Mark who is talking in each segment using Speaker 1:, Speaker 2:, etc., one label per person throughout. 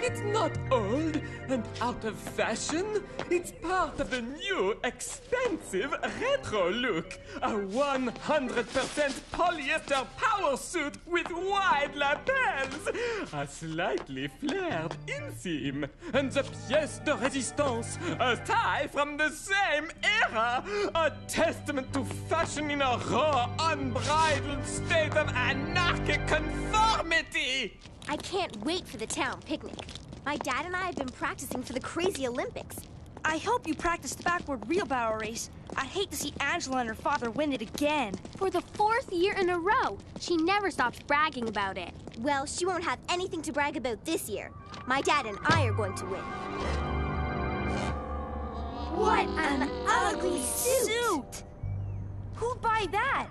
Speaker 1: It's not old and out of fashion. It's part of the new, expensive retro look. A 100% polyester power suit with wide lapels. A slightly flared inseam. And the pièce de résistance, a tie from the same era. A testament to fashion in a raw, unbridled state of anarchic conformity.
Speaker 2: I can't wait for the town picnic. My dad and I have been practicing for the crazy Olympics.
Speaker 3: I hope you practice the backward wheelbarrow race. I'd hate to see Angela and her father win it again.
Speaker 4: For the 4th year in a row, she never stops bragging about it.
Speaker 2: Well, she won't have anything to brag about this year. My dad and I are going to win.
Speaker 3: What an ugly suit! Who'd buy that?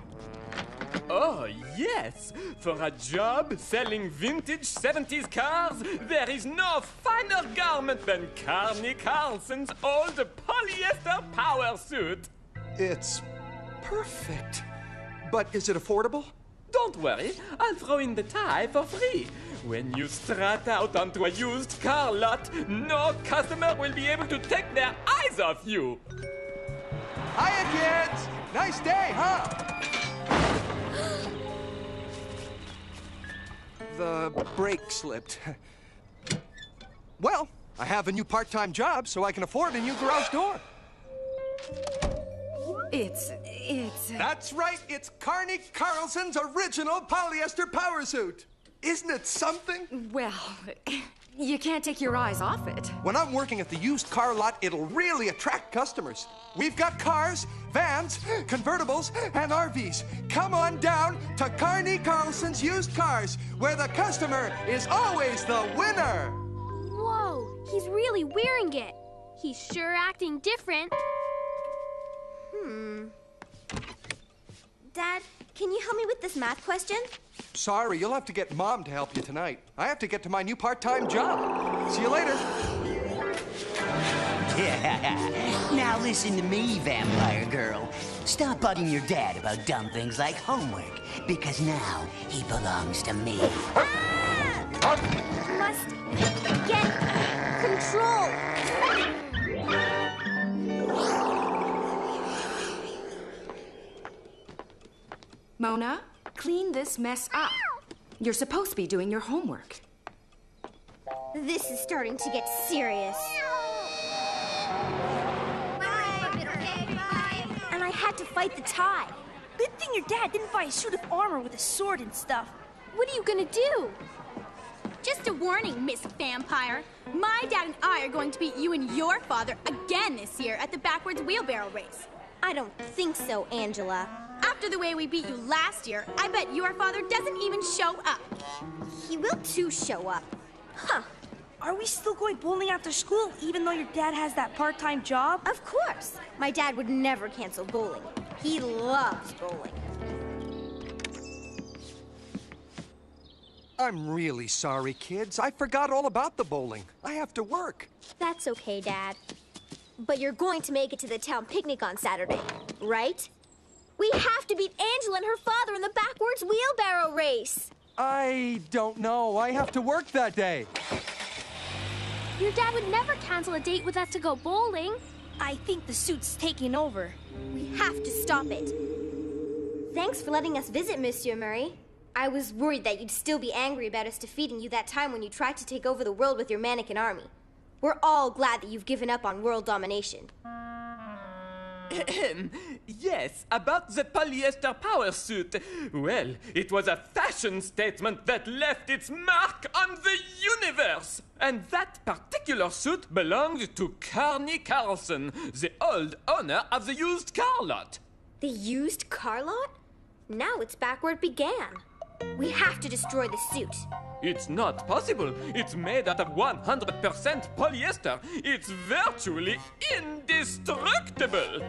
Speaker 1: Oh, yes! For a job selling vintage 70s cars, there is no finer garment than Carney Carlson's old polyester power suit.
Speaker 5: It's perfect. But is it affordable?
Speaker 1: Don't worry, I'll throw in the tie for free. When you strut out onto a used car lot, no customer will be able to take their eyes off you.
Speaker 5: Hiya, kids! Nice day, huh? The brake slipped. Well, I have a new part-time job, so I can afford a new garage door.
Speaker 3: It's...
Speaker 5: That's right, it's Carney Carlson's original polyester power suit. Isn't it something?
Speaker 6: Well, you can't take your eyes off it.
Speaker 5: When I'm working at the used car lot, it'll really attract customers. We've got cars, vans, convertibles, and RVs. Come on down to Carney Carlson's Used Cars, where the customer is always the winner.
Speaker 4: Whoa, he's really wearing it. He's sure acting different.
Speaker 2: Dad, can you help me with this math question?
Speaker 5: Sorry, you'll have to get Mom to help you tonight. I have to get to my new part-time job. See you later.
Speaker 7: Now listen to me, vampire girl. Stop bugging your dad about dumb things like homework, because now he belongs to me.
Speaker 2: Must get control.
Speaker 6: Mona, clean this mess up. You're supposed to be doing your homework.
Speaker 2: This is starting to get serious. And I had to fight the tie.
Speaker 3: Good thing your dad didn't buy a suit of armor with a sword and stuff.
Speaker 4: What are you gonna do?
Speaker 8: Just a warning, Miss Vampire. My dad and I are going to beat you and your father again this year at the backwards wheelbarrow race.
Speaker 2: I don't think so, Angela.
Speaker 8: After the way we beat you last year, I bet your father doesn't even show up.
Speaker 2: He will too show up. Huh.
Speaker 3: Are we still going bowling after school, even though your dad has that part-time job?
Speaker 2: Of course. My dad would never cancel bowling. He loves bowling.
Speaker 5: I'm really sorry, kids. I forgot all about the bowling. I have to work.
Speaker 2: That's okay, Dad. But you're going to make it to the town picnic on Saturday, right? We have to beat Angela and her father in the backwards wheelbarrow race.
Speaker 5: I don't know. I have to work that day.
Speaker 4: Your dad would never cancel a date with us to go bowling.
Speaker 3: I think the suit's taking over.
Speaker 2: We have to stop it. Thanks for letting us visit, Monsieur Murray. I was worried that you'd still be angry about us defeating you that time when you tried to take over the world with your mannequin army. We're all glad that you've given up on world domination.
Speaker 1: Yes, about the polyester power suit. Well, it was a fashion statement that left its mark on the universe. And that particular suit belonged to Carney Carlson, the old owner of the used car lot.
Speaker 2: The used car lot? Now it's back where it began. We have to destroy the suit.
Speaker 1: It's not possible. It's made out of 100% polyester. It's virtually indestructible.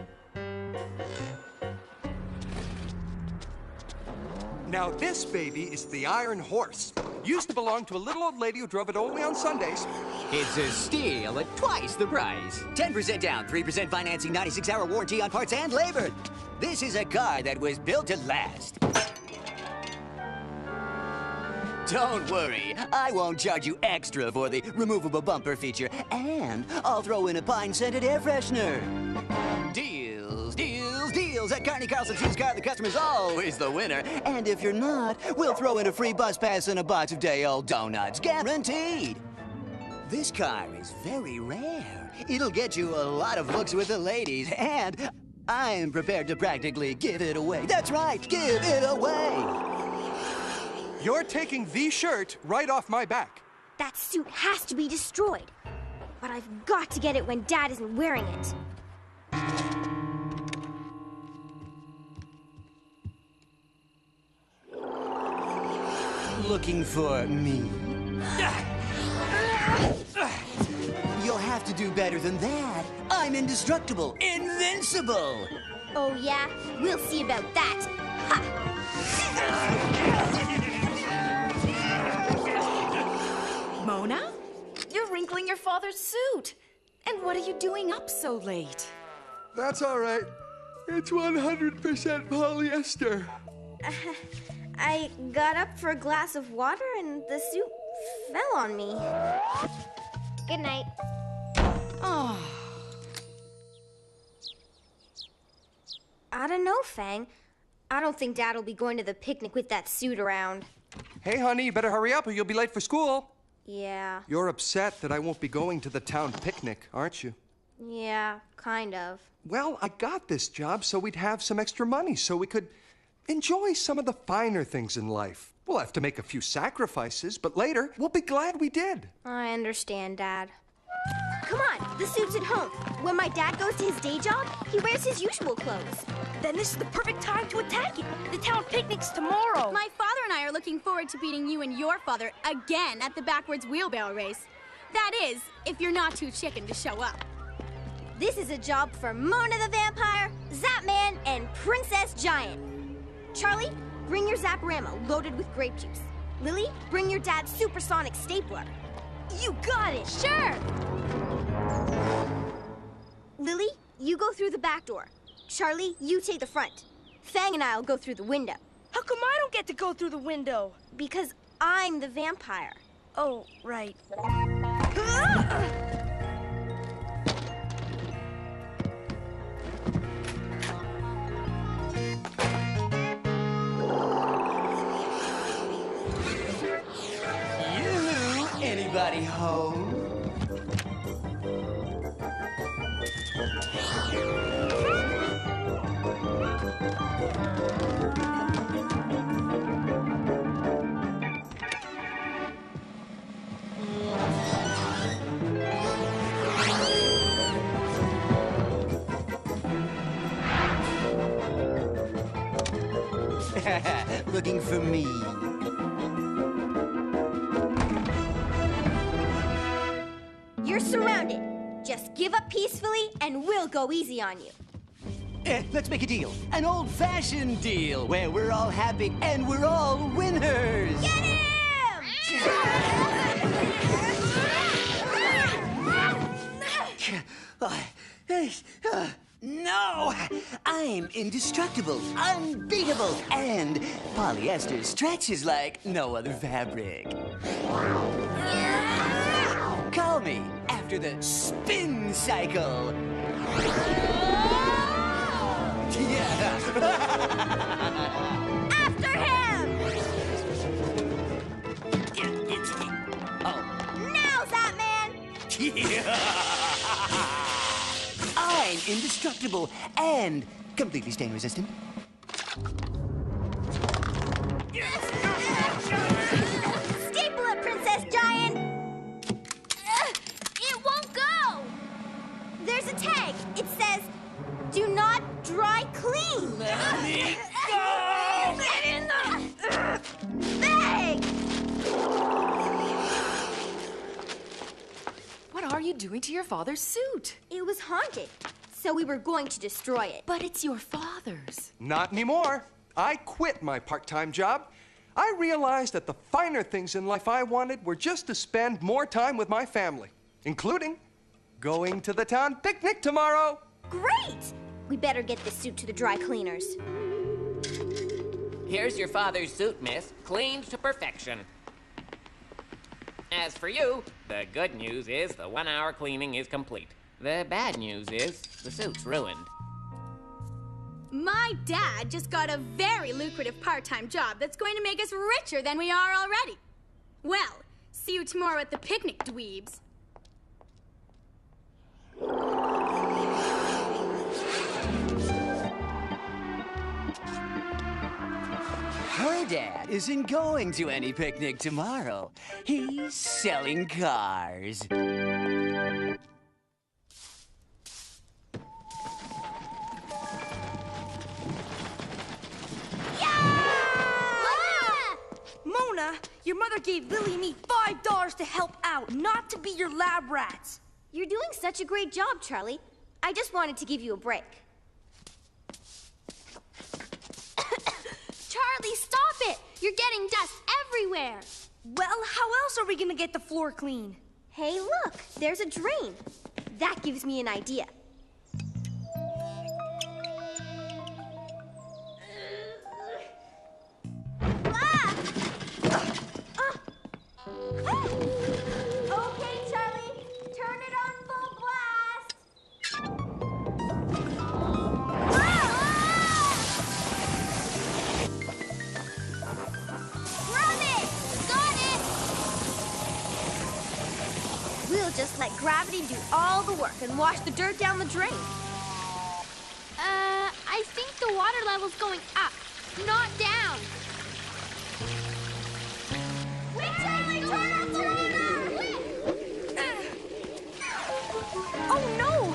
Speaker 5: Now this baby is the Iron Horse. Used to belong to a little old lady who drove it only on Sundays.
Speaker 7: It's a steal at twice the price. 10% down, 3% financing, 96-hour warranty on parts and labor. This is a car that was built to last. Don't worry, I won't charge you extra for the removable bumper feature, and I'll throw in a pine-scented air freshener. Deals, deals, deals at Carney Carlson's used car. The customer's always the winner. And if you're not, we'll throw in a free bus pass and a box of day-old donuts, guaranteed. This car is very rare. It'll get you a lot of looks with the ladies, and I'm prepared to practically give it away. That's right, give it away.
Speaker 5: You're taking the shirt right off my back.
Speaker 2: That suit has to be destroyed. But I've got to get it when Dad isn't wearing it.
Speaker 7: Looking for me? You'll have to do better than that. I'm indestructible, invincible.
Speaker 2: Oh yeah? We'll see about that. Ha!
Speaker 6: Mona? You're wrinkling your father's suit. And what are you doing up so late?
Speaker 5: That's all right. It's 100% polyester.
Speaker 2: I got up for a glass of water and the suit fell on me. Good night.
Speaker 6: Oh.
Speaker 2: I don't know, Fang. I don't think Dad'll be going to the picnic with that suit around.
Speaker 5: Hey, honey, you better hurry up or you'll be late for school.
Speaker 2: Yeah.
Speaker 5: You're upset that I won't be going to the town picnic, aren't you?
Speaker 2: Yeah, kind of.
Speaker 5: Well, I got this job so we'd have some extra money so we could enjoy some of the finer things in life. We'll have to make a few sacrifices, but later we'll be glad we did.
Speaker 2: I understand, Dad. Come on, the suit's at home. When my dad goes to his day job, he wears his usual clothes.
Speaker 3: Then this is the perfect time to attack it. The town picnic's tomorrow.
Speaker 8: My father and I are looking forward to beating you and your father again at the backwards wheelbarrow race. That is, if you're not too chicken to show up.
Speaker 2: This is a job for Mona the Vampire, Zapman, and Princess Giant. Charlie, bring your Zaporama loaded with grape juice. Lily, bring your dad's supersonic stapler. You got it! Sure! Lily, you go through the back door. Charlie, you take the front. Fang and I'll go through the window.
Speaker 3: How come I don't get to go through the window?
Speaker 2: Because I'm the vampire.
Speaker 3: Oh, right.
Speaker 7: Anybody home? Looking for me.
Speaker 2: You're surrounded. Just give up peacefully and we'll go easy on you.
Speaker 7: Let's make a deal. An old-fashioned deal where we're all happy and we're all winners.
Speaker 2: Get him!
Speaker 7: No! I'm indestructible, unbeatable, and polyester stretches like no other fabric. Call me after the spin cycle.
Speaker 2: After him!
Speaker 7: Oh.
Speaker 2: Now, Zapman!
Speaker 7: I'm indestructible and completely stain resistant.
Speaker 2: Staple it, Princess Giant! It won't go! There's a tag. It says, do not dry clean.
Speaker 7: Let me go!
Speaker 2: Get in the bag!
Speaker 6: What are you doing to your father's suit?
Speaker 2: It was haunted, so we were going to destroy it.
Speaker 6: But it's your father's.
Speaker 5: Not anymore. I quit my part-time job. I realized that the finer things in life I wanted were just to spend more time with my family, including going to the town picnic tomorrow.
Speaker 2: Great! We better get this suit to the dry cleaners.
Speaker 9: Here's your father's suit, miss. Cleaned to perfection. As for you, the good news is the 1-hour cleaning is complete. The bad news is the suit's ruined.
Speaker 8: My dad just got a very lucrative part-time job that's going to make us richer than we are already. Well, see you tomorrow at the picnic, dweebs.
Speaker 7: Her dad isn't going to any picnic tomorrow. He's selling cars.
Speaker 3: Mona, your mother gave Lily and me $5 to help out, not to be your lab rats.
Speaker 2: You're doing such a great job, Charlie. I just wanted to give you a break.
Speaker 4: Charlie, stop it! You're getting dust everywhere.
Speaker 3: Well, how else are we gonna get the floor clean?
Speaker 2: Hey, look, there's a drain. That gives me an idea. Okay, Charlie, turn it on full blast.
Speaker 4: Grab it! Got it!
Speaker 2: We'll just let gravity do all the work and wash the dirt down the drain.
Speaker 4: I think the water level's going up, not down.
Speaker 2: Wait, Charlie, turn up the water!
Speaker 3: Oh no!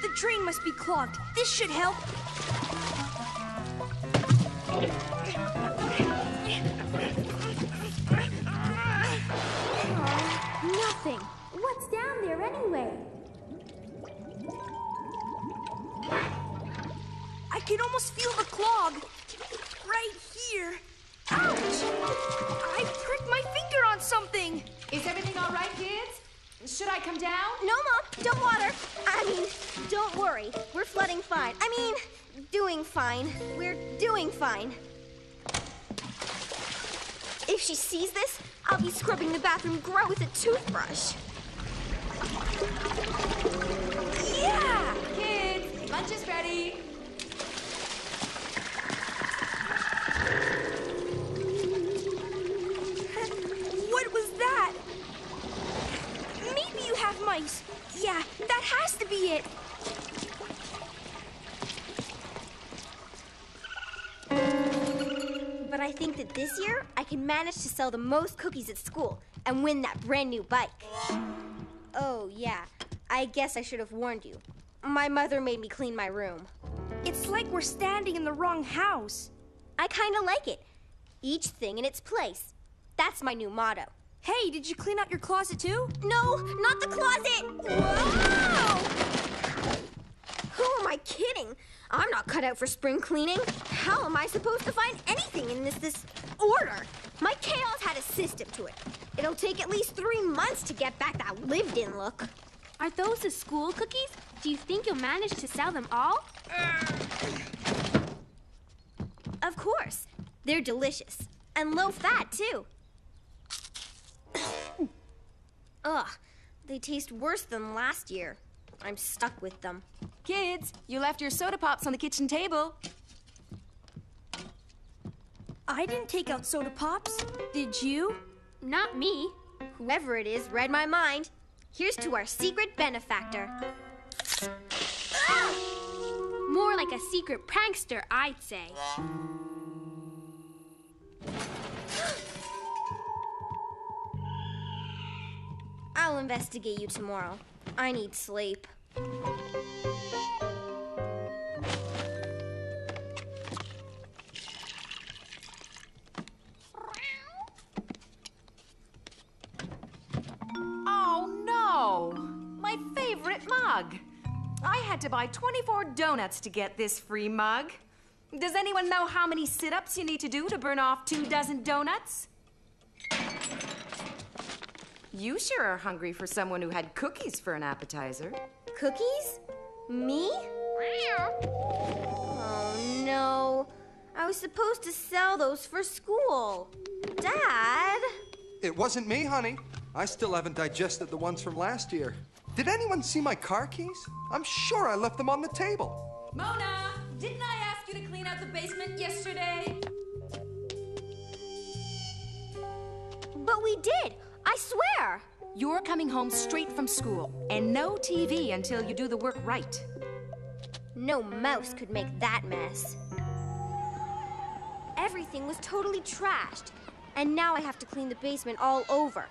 Speaker 3: The drain must be clogged. This should help.
Speaker 4: Nothing. What's down there anyway?
Speaker 3: I can almost feel the clog. Right here. Ouch! I pricked my finger on something.
Speaker 6: Is everything all right, kids? Should I come down?
Speaker 2: No, Mom, don't water. Don't worry. We're flooding fine. Doing fine. We're doing fine. If she sees this, I'll be scrubbing the bathroom grout with a toothbrush.
Speaker 6: Yeah! Kids, lunch is ready.
Speaker 3: What was that? Maybe you have mice. Yeah, that has to be it.
Speaker 2: But I think that this year, I can manage to sell the most cookies at school and win that brand new bike. Oh, yeah. I guess I should have warned you. My mother made me clean my room.
Speaker 3: It's like we're standing in the wrong house.
Speaker 2: I kind of like it. Each thing in its place. That's my new motto.
Speaker 3: Hey, did you clean out your closet too?
Speaker 2: No, not the closet! Whoa! Who am I kidding? I'm not cut out for spring cleaning. How am I supposed to find anything in this order? My chaos had a system to it. It'll take at least 3 months to get back that lived-in look.
Speaker 4: Are those the school cookies? Do you think you'll manage to sell them all?
Speaker 2: Of course. They're delicious. And low-fat, too. Ugh, they taste worse than last year. I'm stuck with them.
Speaker 6: Kids, you left your soda pops on the kitchen table.
Speaker 3: I didn't take out soda pops. Did you?
Speaker 4: Not me.
Speaker 2: Whoever it is read my mind. Here's to our secret benefactor.
Speaker 4: More like a secret prankster, I'd say.
Speaker 2: I'll investigate you tomorrow. I need sleep.
Speaker 6: Oh no! My favorite mug. I had to buy 24 donuts to get this free mug. Does anyone know how many sit-ups you need to do to burn off 24 donuts? You sure are hungry for someone who had cookies for an appetizer.
Speaker 2: Cookies? Me? Oh no. I was supposed to sell those for school. Dad?
Speaker 5: It wasn't me, honey. I still haven't digested the ones from last year. Did anyone see my car keys? I'm sure I left them on the table.
Speaker 6: Mona, didn't I ask you to clean out the basement yesterday?
Speaker 2: But we did, I swear.
Speaker 6: You're coming home straight from school, and no TV until you do the work right.
Speaker 2: No mouse could make that mess. Everything was totally trashed, and now I have to clean the basement all over,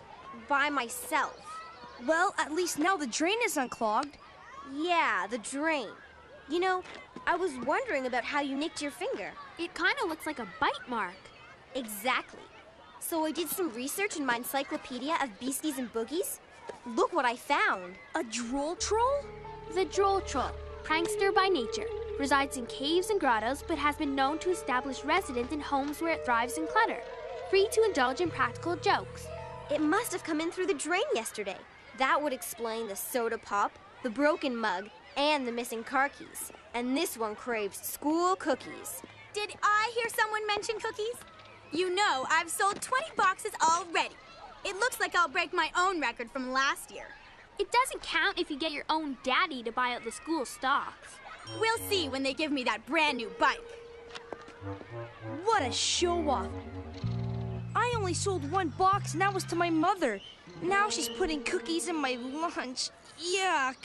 Speaker 2: by myself.
Speaker 3: Well, at least now the drain is unclogged.
Speaker 2: Yeah, the drain. You know, I was wondering about how you nicked your finger.
Speaker 4: It kind of looks like a bite mark.
Speaker 2: Exactly. So I did some research in my encyclopedia of beasties and boogies. Look what I found.
Speaker 3: A droll troll?
Speaker 4: The droll troll, prankster by nature, resides in caves and grottos, but has been known to establish residence in homes where it thrives in clutter, free to indulge in practical jokes.
Speaker 2: It must have come in through the drain yesterday. That would explain the soda pop, the broken mug, and the missing car keys. And this one craves school cookies.
Speaker 8: Did I hear someone mention cookies? You know, I've sold 20 boxes already. It looks like I'll break my own record from last year.
Speaker 4: It doesn't count if you get your own daddy to buy out the school stocks.
Speaker 8: We'll see when they give me that brand new bike.
Speaker 3: What a show-off. I only sold one box, and that was to my mother. Now she's putting cookies in my lunch. Yuck.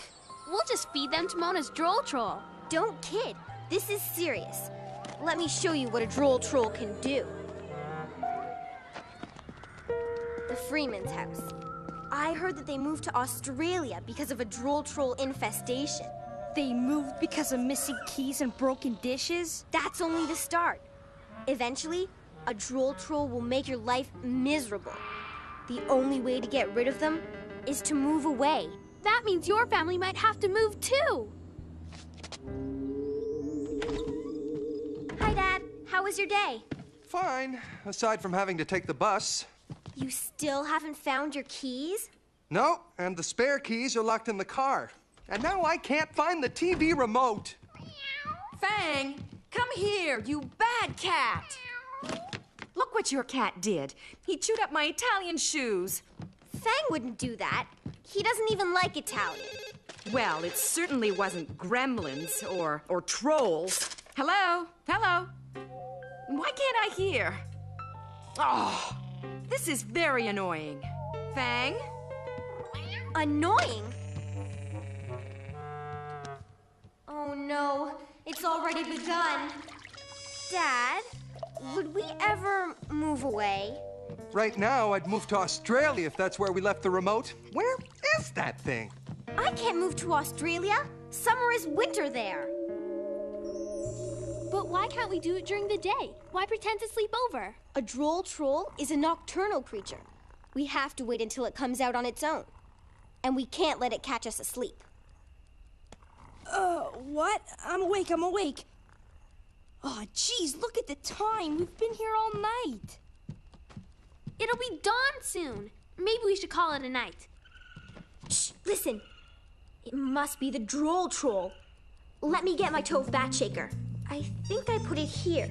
Speaker 4: We'll just feed them to Mona's droll troll.
Speaker 2: Don't kid. This is serious. Let me show you what a droll troll can do. The Freeman's house. I heard that they moved to Australia because of a droll troll infestation.
Speaker 3: They moved because of missing keys and broken dishes?
Speaker 2: That's only the start. Eventually, a droll troll will make your life miserable. The only way to get rid of them is to move away.
Speaker 4: That means your family might have to move too.
Speaker 2: Hi, Dad. How was your day?
Speaker 5: Fine, aside from having to take the bus.
Speaker 2: You still haven't found your keys?
Speaker 5: No, and the spare keys are locked in the car. And now I can't find the TV remote.
Speaker 6: Fang, come here, you bad cat. Look what your cat did. He chewed up my Italian shoes.
Speaker 2: Fang wouldn't do that. He doesn't even like Italian.
Speaker 6: Well, it certainly wasn't gremlins or trolls. Hello? Hello? Why can't I hear? Oh, this is very annoying. Fang?
Speaker 2: Annoying? Oh no, it's already begun. Dad, would we ever move away?
Speaker 5: Right now, I'd move to Australia if that's where we left the remote. Where is that thing?
Speaker 2: I can't move to Australia. Summer is winter there.
Speaker 4: But why can't we do it during the day? Why pretend to sleep over?
Speaker 2: A droll troll is a nocturnal creature. We have to wait until it comes out on its own. And we can't let it catch us asleep.
Speaker 3: What? I'm awake. Oh, geez, look at the time. We've been here all night.
Speaker 4: It'll be dawn soon. Maybe we should call it a night.
Speaker 2: Shh, listen. It must be the droll troll. Let me get my Tove bat shaker. I think I put it here.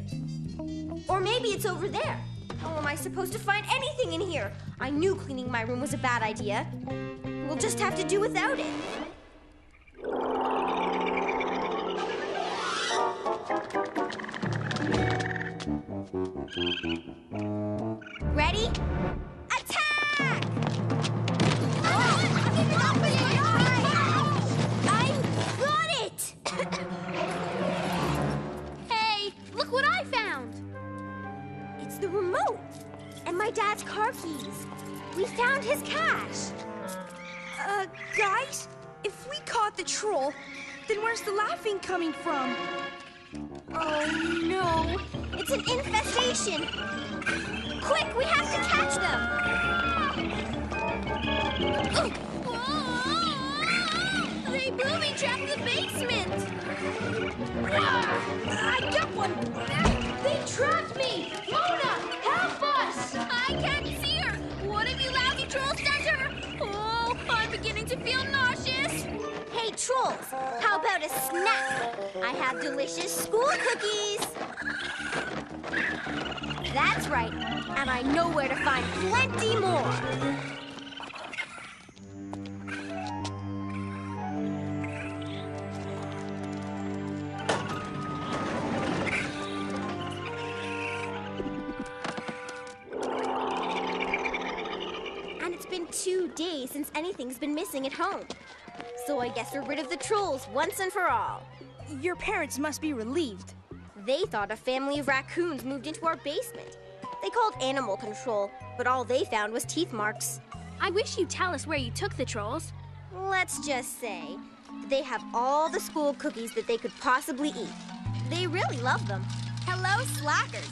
Speaker 2: Or maybe it's over there. How am I supposed to find anything in here? I knew cleaning my room was a bad idea. We'll just have to do without it. Ready? Attack! I got it!
Speaker 4: Hey, look what I found!
Speaker 2: It's the remote and my dad's car keys. We found his cash.
Speaker 3: Guys, if we caught the troll, then where's the laughing coming from?
Speaker 2: Oh no, it's an infestation. Quick, we have to catch them.
Speaker 8: They booby-trapped the basement!
Speaker 3: I got one!
Speaker 8: They trapped me! Mona, help us! I can't see her! What have you lousy trolls done to her? Oh, I'm beginning to feel nauseous!
Speaker 2: Hey, trolls, how about a snack? I have delicious school cookies. That's right. And I know where to find plenty more. And it's been 2 days since anything's been missing at home. So I guess we're rid of the trolls once and for all.
Speaker 3: Your parents must be relieved.
Speaker 2: They thought a family of raccoons moved into our basement. They called animal control, but all they found was teeth marks.
Speaker 4: I wish you'd tell us where you took the trolls.
Speaker 2: Let's just say they have all the school cookies that they could possibly eat. They really love them.
Speaker 8: Hello, slackers.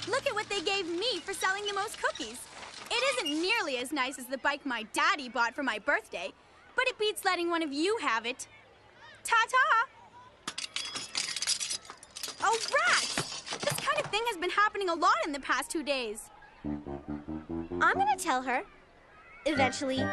Speaker 8: Look at what they gave me for selling the most cookies. It isn't nearly as nice as the bike my daddy bought for my birthday, but it beats letting one of you have it. Ta-ta! Oh, rats! This kind of thing has been happening a lot in the past 2 days.
Speaker 2: I'm gonna tell her. Eventually.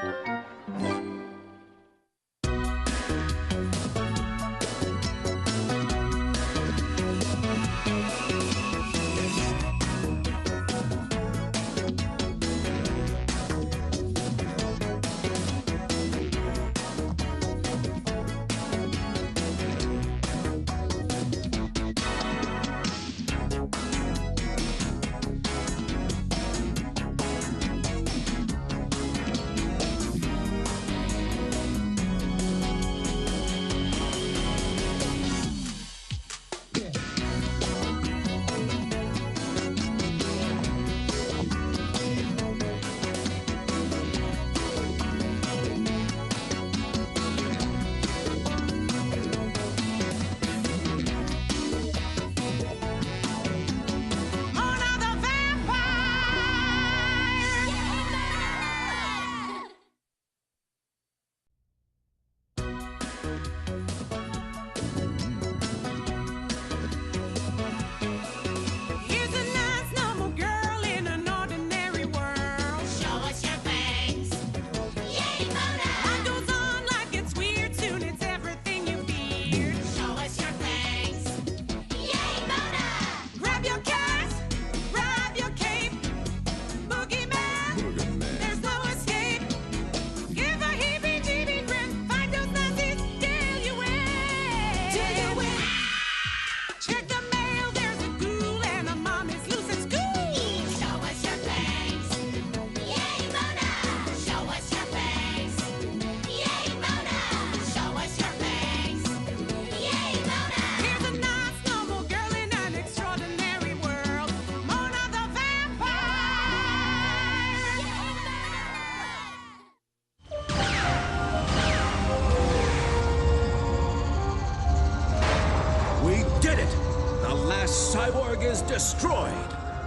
Speaker 10: Cyborg is destroyed.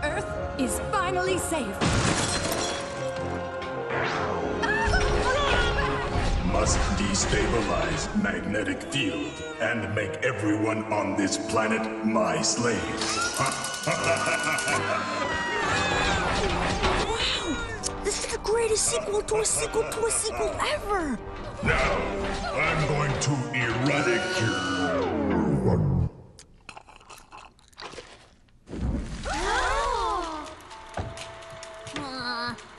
Speaker 8: Earth is finally safe.
Speaker 11: Must destabilize magnetic field and make everyone on this planet my slaves.
Speaker 3: This is the greatest sequel to a sequel to a sequel ever!
Speaker 11: Now, I'm going to eradicate.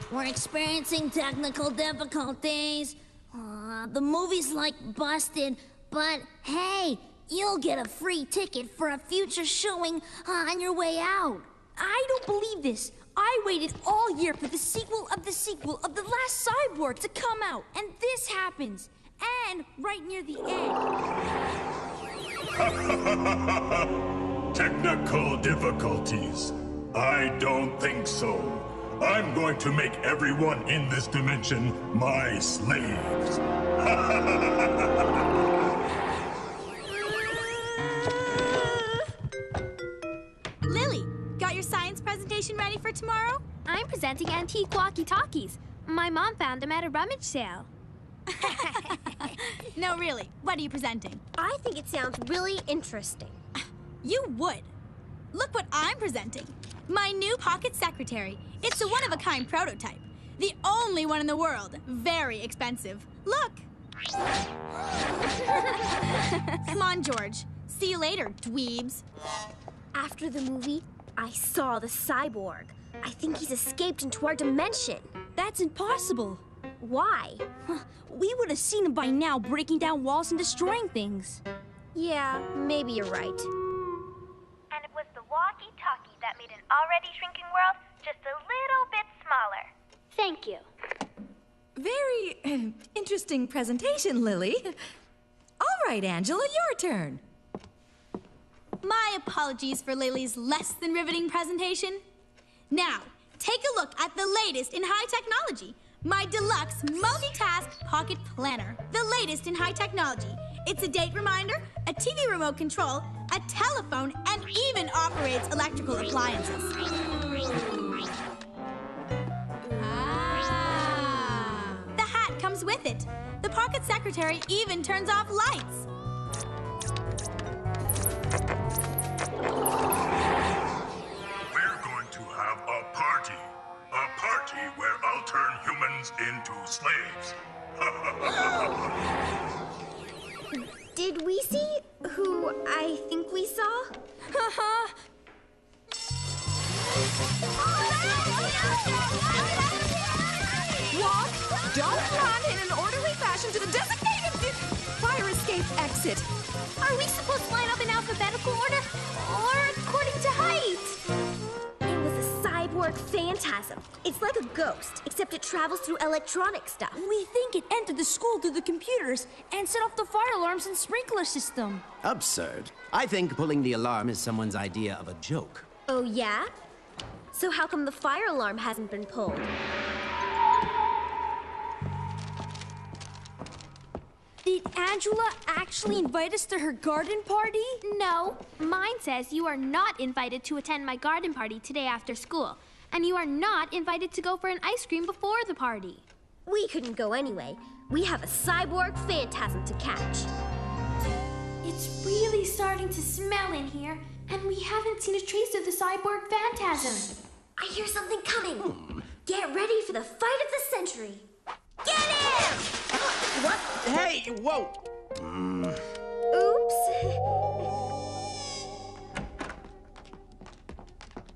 Speaker 12: We're experiencing technical difficulties. The movie's like busted, but hey, you'll get a free ticket for a future showing on your way out.
Speaker 3: I don't believe this. I waited all year for the sequel of The Last Cyborg to come out, and this happens. And right near the end.
Speaker 11: Technical difficulties? I don't think so. I'm going to make everyone in this dimension my slaves.
Speaker 8: Lily, got your science presentation ready for tomorrow?
Speaker 4: I'm presenting antique walkie-talkies. My mom found them at a rummage sale.
Speaker 8: No, really. What are you presenting?
Speaker 2: I think it sounds really interesting.
Speaker 8: You would. Look what I'm presenting. My new pocket secretary. It's a one-of-a-kind prototype. The only one in the world. Very expensive. Look. Come on, George. See you later, dweebs.
Speaker 2: After the movie, I saw the cyborg. I think he's escaped into our dimension.
Speaker 3: That's impossible.
Speaker 2: Why?
Speaker 3: We would have seen him by now, breaking down walls and destroying things.
Speaker 2: Yeah, maybe you're right.
Speaker 13: And it was the walkie-talkie that made an already shrinking world just a little bit smaller.
Speaker 4: Thank you.
Speaker 6: Very interesting presentation, Lily. All right, Angela, your turn.
Speaker 8: My apologies for Lily's less than riveting presentation. Now, take a look at the latest in high technology. My deluxe multitask pocket planner. The latest in high technology. It's a date reminder, a TV remote control, a telephone, and even operates electrical appliances. The hat comes with it. The pocket secretary even turns off lights.
Speaker 11: We're going to have a party. A party where I'll turn humans into slaves.
Speaker 2: Did we see who I think we saw?
Speaker 3: Haha.
Speaker 6: Walk, don't run in an orderly fashion to the designated fire escape exit.
Speaker 4: Are we supposed to line up in alphabetical order or according to height?
Speaker 2: It was a cyborg phantasm. It's like a ghost, except it travels through electronic stuff.
Speaker 3: We think it entered the school through the computers and set off the fire alarms and sprinkler system.
Speaker 10: Absurd. I think pulling the alarm is someone's idea of a joke.
Speaker 2: Oh, yeah? So how come the fire alarm hasn't been pulled?
Speaker 3: Did Angela actually invite us to her garden party?
Speaker 4: No. Mine says you are not invited to attend my garden party today after school. And you are not invited to go for an ice cream before the party.
Speaker 2: We couldn't go anyway. We have a cyborg phantasm to catch.
Speaker 4: It's really starting to smell in here, and we haven't seen a trace of the cyborg phantasm.
Speaker 2: I hear something coming. Get ready for the fight of the century. Get him!
Speaker 10: What? Hey, whoa!
Speaker 2: Oops.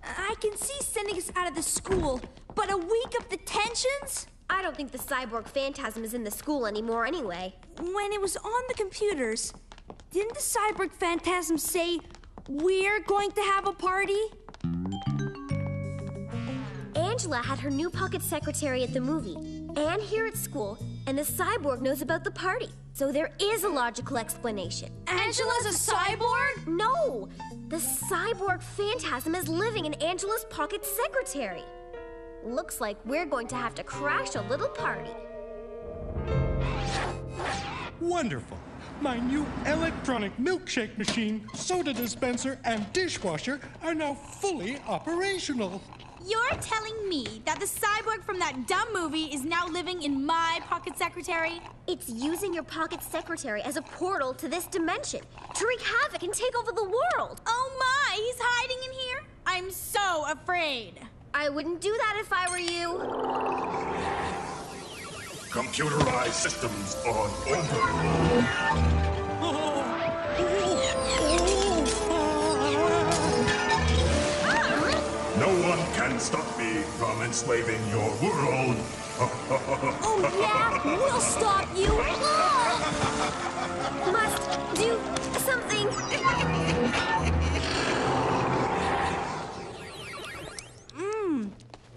Speaker 3: I can see sending us out of the school, but a week of detentions?
Speaker 2: I don't think the cyborg phantasm is in the school anymore anyway.
Speaker 3: When it was on the computers, didn't the cyborg phantasm say, we're going to have a party?
Speaker 2: Angela had her new pocket secretary at the movie, and here at school, and the cyborg knows about the party. So there is a logical explanation.
Speaker 3: Angela's a cyborg?
Speaker 2: No! The cyborg phantasm is living in Angela's pocket secretary. Looks like we're going to have to crash a little party.
Speaker 14: Wonderful. My new electronic milkshake machine, soda dispenser, and dishwasher are now fully operational.
Speaker 8: You're telling me that the cyborg from that dumb movie is now living in my pocket secretary?
Speaker 2: It's using your pocket secretary as a portal to this dimension to wreak havoc and take over the world.
Speaker 8: Oh my, he's hiding in here? I'm so afraid.
Speaker 2: I wouldn't do that if I were you.
Speaker 11: Computerized systems on over. No one can stop me from enslaving your world.
Speaker 3: Oh yeah, we'll stop you.
Speaker 2: Must do something.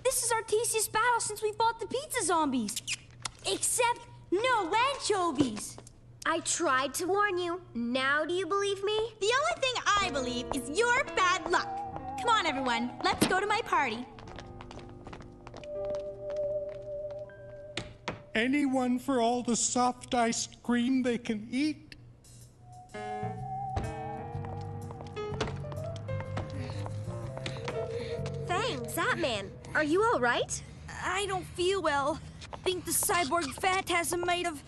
Speaker 3: This is our tastiest battle since we fought the pizza zombies. Except no anchovies.
Speaker 2: I tried to warn you. Now do you believe me?
Speaker 8: The only thing I believe is your bad luck. Come on, everyone. Let's go to my party.
Speaker 14: Anyone for all the soft ice cream they can eat?
Speaker 2: Thanks, Zapman. Are you all right?
Speaker 3: I don't feel well. Think the cyborg phantasm might have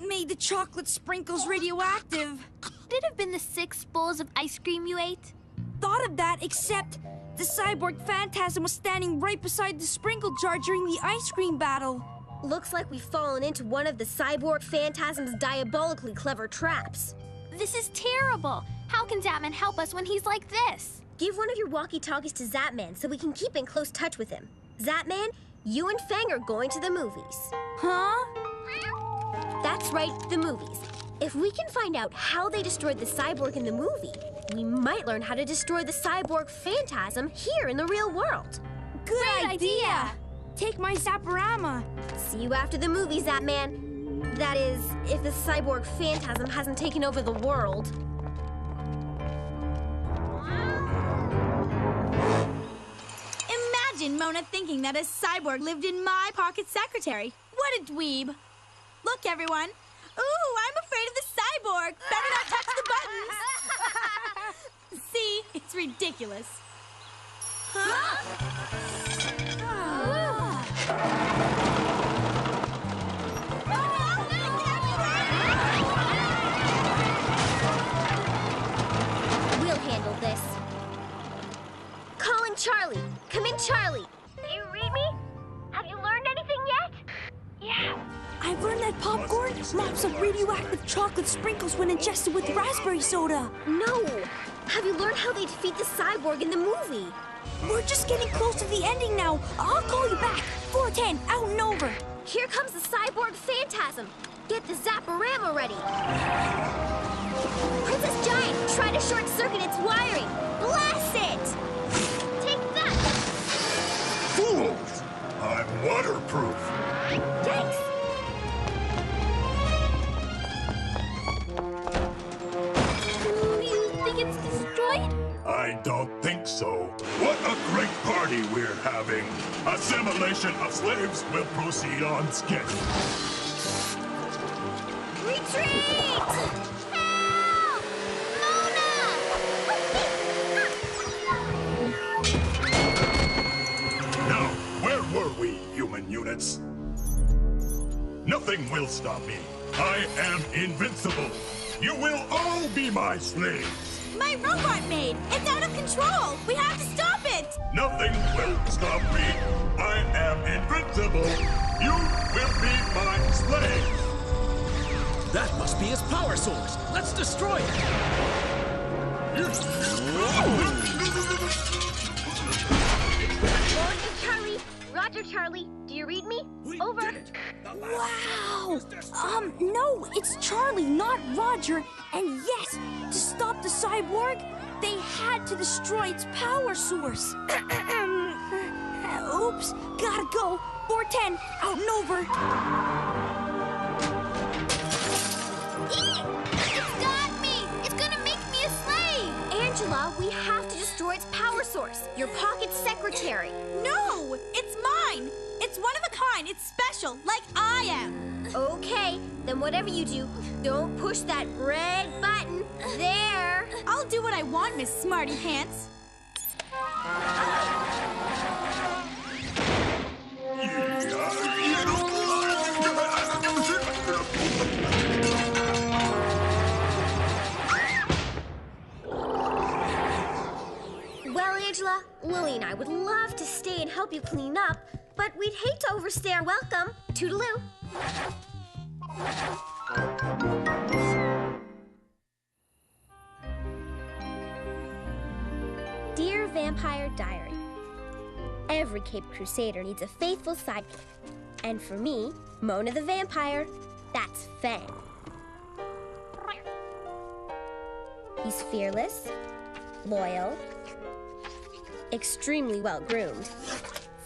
Speaker 3: made the chocolate sprinkles radioactive.
Speaker 4: Could it have been the 6 bowls of ice cream you ate?
Speaker 3: Thought of that, except the cyborg phantasm was standing right beside the sprinkle jar during the ice cream battle.
Speaker 2: Looks like we've fallen into one of the cyborg phantasm's diabolically clever traps.
Speaker 4: This is terrible. How can Zapman help us when he's like this?
Speaker 2: Give one of your walkie-talkies to Zapman so we can keep in close touch with him. Zapman, you and Fang are going to the movies.
Speaker 3: Huh?
Speaker 2: That's right, the movies. If we can find out how they destroyed the cyborg in the movie, we might learn how to destroy the cyborg phantasm here in the real world.
Speaker 3: Good idea! Take my Zaporama.
Speaker 2: See you after the movies, Zapman. That is, if the cyborg phantasm hasn't taken over the world.
Speaker 8: Imagine Mona thinking that a cyborg lived in my pocket secretary. What a dweeb. Look, everyone. Ooh, I'm afraid of the cyborg. Better not touch the buttons. See? It's ridiculous. Huh?
Speaker 2: We'll handle this. Calling Charlie. Come in, Charlie.
Speaker 13: Do you read me? Have you learned anything yet? Yeah.
Speaker 3: I've learned that popcorn mops up radioactive chocolate sprinkles when ingested with raspberry soda.
Speaker 2: No. Have you learned how they defeat the cyborg in the movie?
Speaker 3: We're just getting close to the ending now. I'll call you back. 410, out and over.
Speaker 2: Here comes the cyborg phantasm. Get the Zaporama ready. Princess Giant, try to short circuit its wiring. Blast it! Take that!
Speaker 11: Fools! I'm waterproof.
Speaker 2: Thanks.
Speaker 4: You think it's destroyed?
Speaker 11: I don't think so. What a great party we're having. Assimilation of slaves will proceed on schedule.
Speaker 2: Retreat!
Speaker 12: Help! Mona!
Speaker 11: Now, where were we, human units? Nothing will stop me. I am invincible. You will all be my slaves.
Speaker 8: My robot maid! It's out of control! We have to stop it!
Speaker 11: Nothing will stop me. I am invincible. You will be my slaves.
Speaker 15: That must be its power source. Let's destroy it.
Speaker 2: Charlie. Roger, Charlie. Do you read me? Over.
Speaker 3: Wow! No, it's Charlie, not Roger. And yes, to stop the cyborg, they had to destroy its power source. Oops, gotta go. 410, out and over.
Speaker 2: It's got me! It's gonna make me a slave! Angela, we have to destroy its power source. Your pocket secretary.
Speaker 8: No! It's mine! It's one of a kind. It's special, like I am.
Speaker 2: Okay, then whatever you do, don't push that red button. There.
Speaker 8: I'll do what I want, Miss Smarty Pants.
Speaker 2: Well, Angela, Lily and I would love to stay and help you clean up, but we'd hate to overstay our welcome. Toodaloo. Dear Vampire Diary, every Caped Crusader needs a faithful sidekick. And for me, Mona the Vampire, that's Fang. He's fearless, loyal, extremely well-groomed.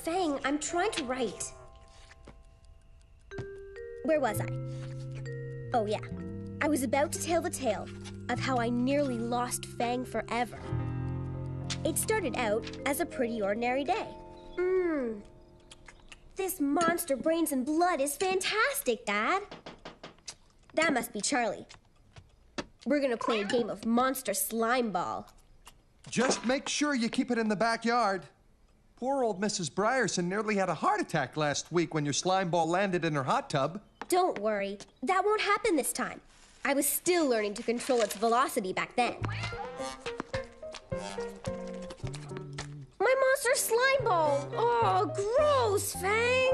Speaker 2: Fang, I'm trying to write. Where was I? Oh, yeah. I was about to tell the tale of how I nearly lost Fang forever. It started out as a pretty ordinary day. This monster brains and blood is fantastic, Dad. That must be Charlie. We're gonna play a game of monster slime ball.
Speaker 5: Just make sure you keep it in the backyard. Poor old Mrs. Brierson nearly had a heart attack last week when your slime ball landed in her hot tub.
Speaker 2: Don't worry. That won't happen this time. I was still learning to control its velocity back then. My monster slime ball! Oh, gross, Fang!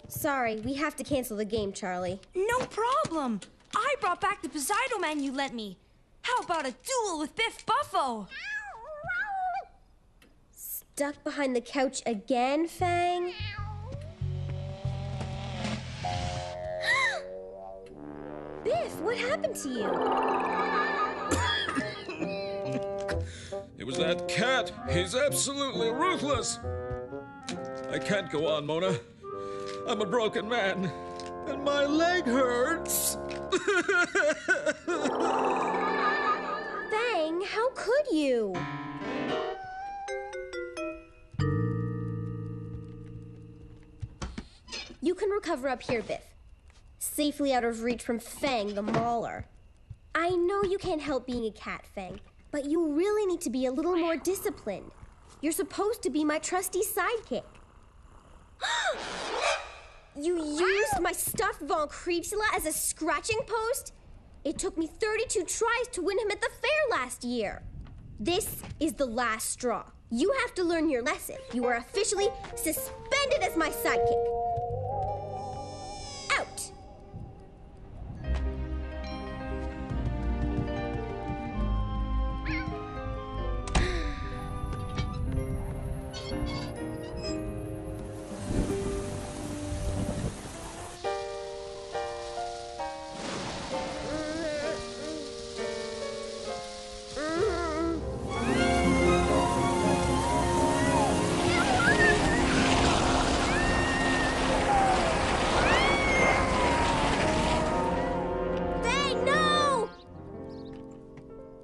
Speaker 2: Sorry, we have to cancel the game, Charlie.
Speaker 3: No problem. I brought back the Poseidon man you lent me. How about a duel with Biff Buffo?
Speaker 2: Stuck behind the couch again, Fang? Biff, what happened to you?
Speaker 15: It was that cat. He's absolutely ruthless. I can't go on, Mona. I'm a broken man, and my leg hurts.
Speaker 2: Fang, how could you? You can recover up here, Biff. Safely out of reach from Fang the Mauler. I know you can't help being a cat, Fang, but you really need to be a little more disciplined. You're supposed to be my trusty sidekick. You used my stuffed Von Creepsula as a scratching post? It took me 32 tries to win him at the fair last year. This is the last straw. You have to learn your lesson. You are officially suspended as my sidekick. Out.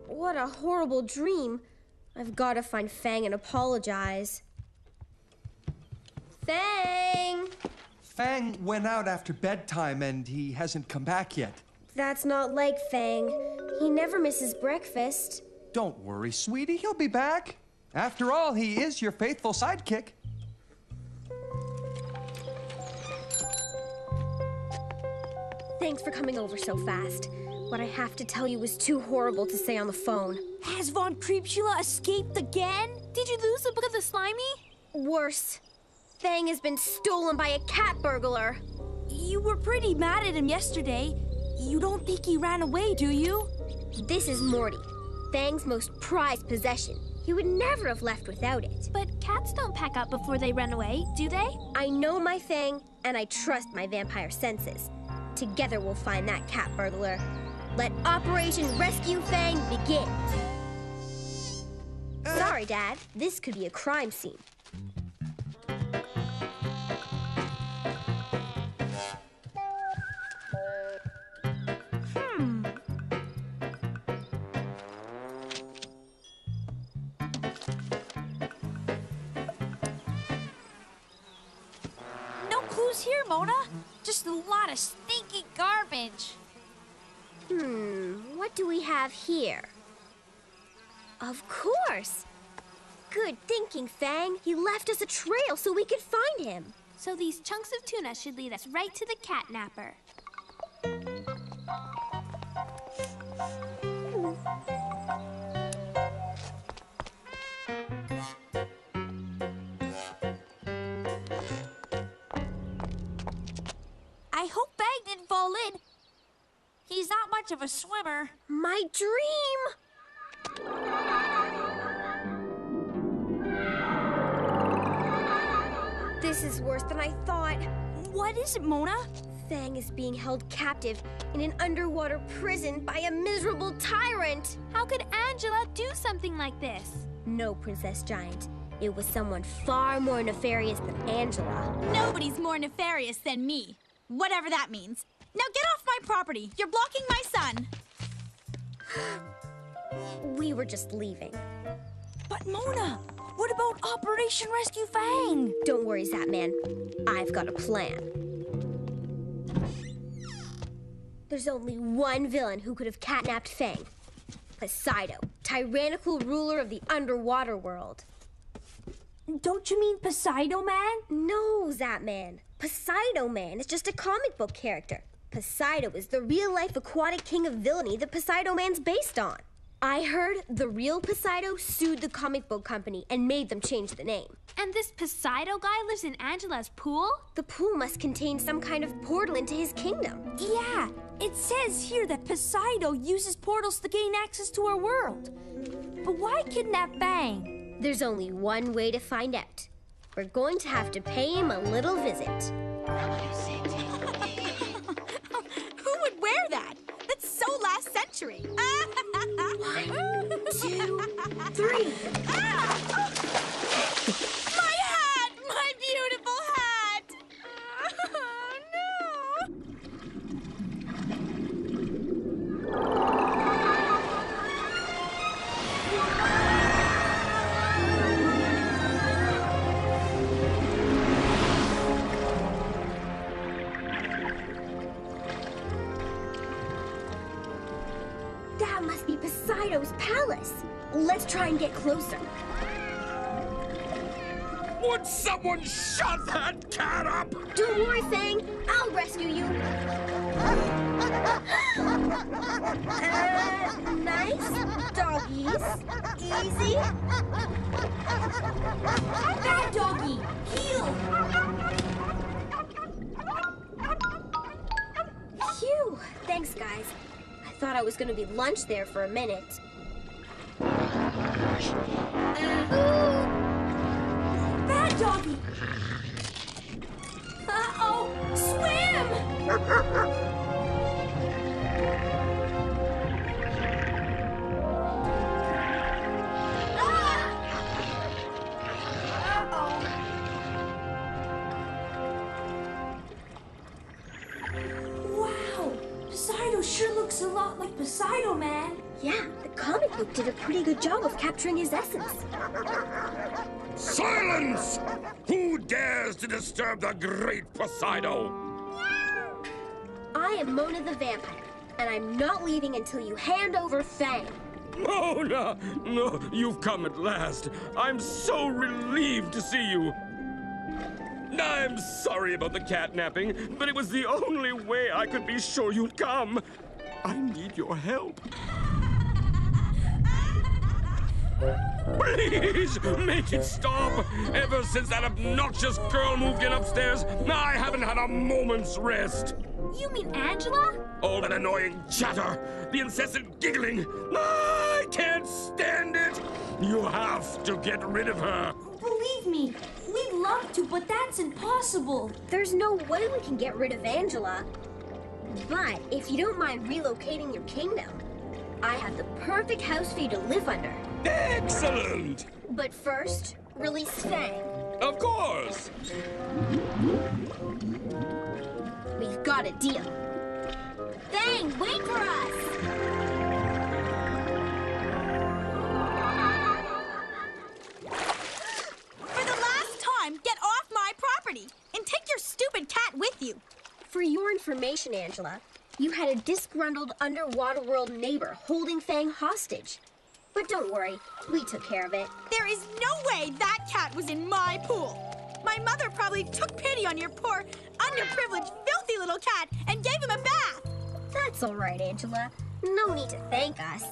Speaker 2: What a horrible dream. I've got to find Fang and apologize. Fang!
Speaker 5: Fang went out after bedtime and he hasn't come back yet.
Speaker 2: That's not like Fang. He never misses breakfast.
Speaker 5: Don't worry, sweetie. He'll be back. After all, he is your faithful sidekick.
Speaker 2: Thanks for coming over so fast. What I have to tell you is too horrible to say on the phone.
Speaker 3: Has Von Creepsula escaped again? Did you lose the book of the slimy?
Speaker 2: Worse. Fang has been stolen by a cat burglar.
Speaker 3: You were pretty mad at him yesterday. You don't think he ran away, do you?
Speaker 2: This is Morty, Fang's most prized possession. He would never have left without it.
Speaker 4: But cats don't pack up before they run away, do they?
Speaker 2: I know my Fang, and I trust my vampire senses. Together we'll find that cat burglar. Let Operation Rescue Fang begin. Sorry, Dad. This could be a crime scene.
Speaker 3: No clues here, Mona. Just a lot of stinky garbage.
Speaker 2: What do we have here? Of course! Good thinking, Fang. He left us a trail so we could find him.
Speaker 4: So these chunks of tuna should lead us right to the catnapper.
Speaker 3: I hope Bag didn't fall in. He's not much of a swimmer.
Speaker 2: My dream! This is worse than I thought.
Speaker 3: What is it, Mona?
Speaker 2: Fang is being held captive in an underwater prison by a miserable tyrant.
Speaker 4: How could Angela do something like this?
Speaker 2: No, Princess Giant. It was someone far more nefarious than Angela.
Speaker 8: Nobody's more nefarious than me. Whatever that means. Now get off my property. You're blocking my son.
Speaker 2: We were just leaving.
Speaker 3: But Mona, what about Operation Rescue Fang?
Speaker 2: Don't worry, Zapman. I've got a plan. There's only one villain who could have catnapped Fang. Poseidon, tyrannical ruler of the underwater world.
Speaker 3: Don't you mean Poseidon Man?
Speaker 2: No, Zapman. Poseidon Man is just a comic book character. Poseidon is the real-life aquatic king of villainy that Poseidon Man's based on. I heard the real Poseidon sued the comic book company and made them change the name.
Speaker 4: And this Poseidon guy lives in Angela's pool?
Speaker 2: The pool must contain some kind of portal into his kingdom.
Speaker 3: Yeah, it says here that Poseidon uses portals to gain access to our world. But why kidnap Fang?
Speaker 2: There's only one way to find out. We're going to have to pay him a little visit.
Speaker 8: Who would wear that? That's so last century.
Speaker 2: 1, 2, 3.
Speaker 8: My hat! My beautiful hat! Oh, no!
Speaker 2: That must be Poseidon's palace. Let's try and get closer.
Speaker 1: Would someone shut that cat up?
Speaker 2: Don't worry, Fang. I'll rescue you. Nice. Doggies. Easy.
Speaker 3: Bad doggy, heel.
Speaker 2: Phew. Thanks, guys. I thought I was going to be lunch there for a minute.
Speaker 3: Bad doggy. Uh-oh, swim! Wow, Poseidon sure looks a lot like Poseidon, man.
Speaker 2: Yeah, the comic book did a pretty good job of capturing his essence.
Speaker 11: Silence! Who dares to disturb the great Poseidon?
Speaker 2: I am Mona the vampire, and I'm not leaving until you hand over Fang.
Speaker 1: Mona! No, you've come at last. I'm so relieved to see you. I'm sorry about the catnapping, but it was the only way I could be sure you'd come. I need your help. Please, make it stop! Ever since that obnoxious girl moved in upstairs, I haven't had a moment's rest.
Speaker 4: You mean Angela?
Speaker 1: All that annoying chatter, the incessant giggling. I can't stand it! You have to get rid of her.
Speaker 3: Believe me, we'd love to, but that's impossible.
Speaker 2: There's no way we can get rid of Angela. But if you don't mind relocating your kingdom, I have the perfect house for you to live under.
Speaker 1: Excellent!
Speaker 2: But first, release Fang.
Speaker 1: Of course!
Speaker 2: We've got a deal. Fang, wait for us!
Speaker 8: For the last time, get off my property and take your stupid cat with you.
Speaker 2: For your information, Angela, you had a disgruntled underwater world neighbor holding Fang hostage. But don't worry, we took care of it.
Speaker 8: There is no way that cat was in my pool. My mother probably took pity on your poor, underprivileged, filthy little cat and gave him a bath.
Speaker 2: That's all right, Angela. No need to thank us.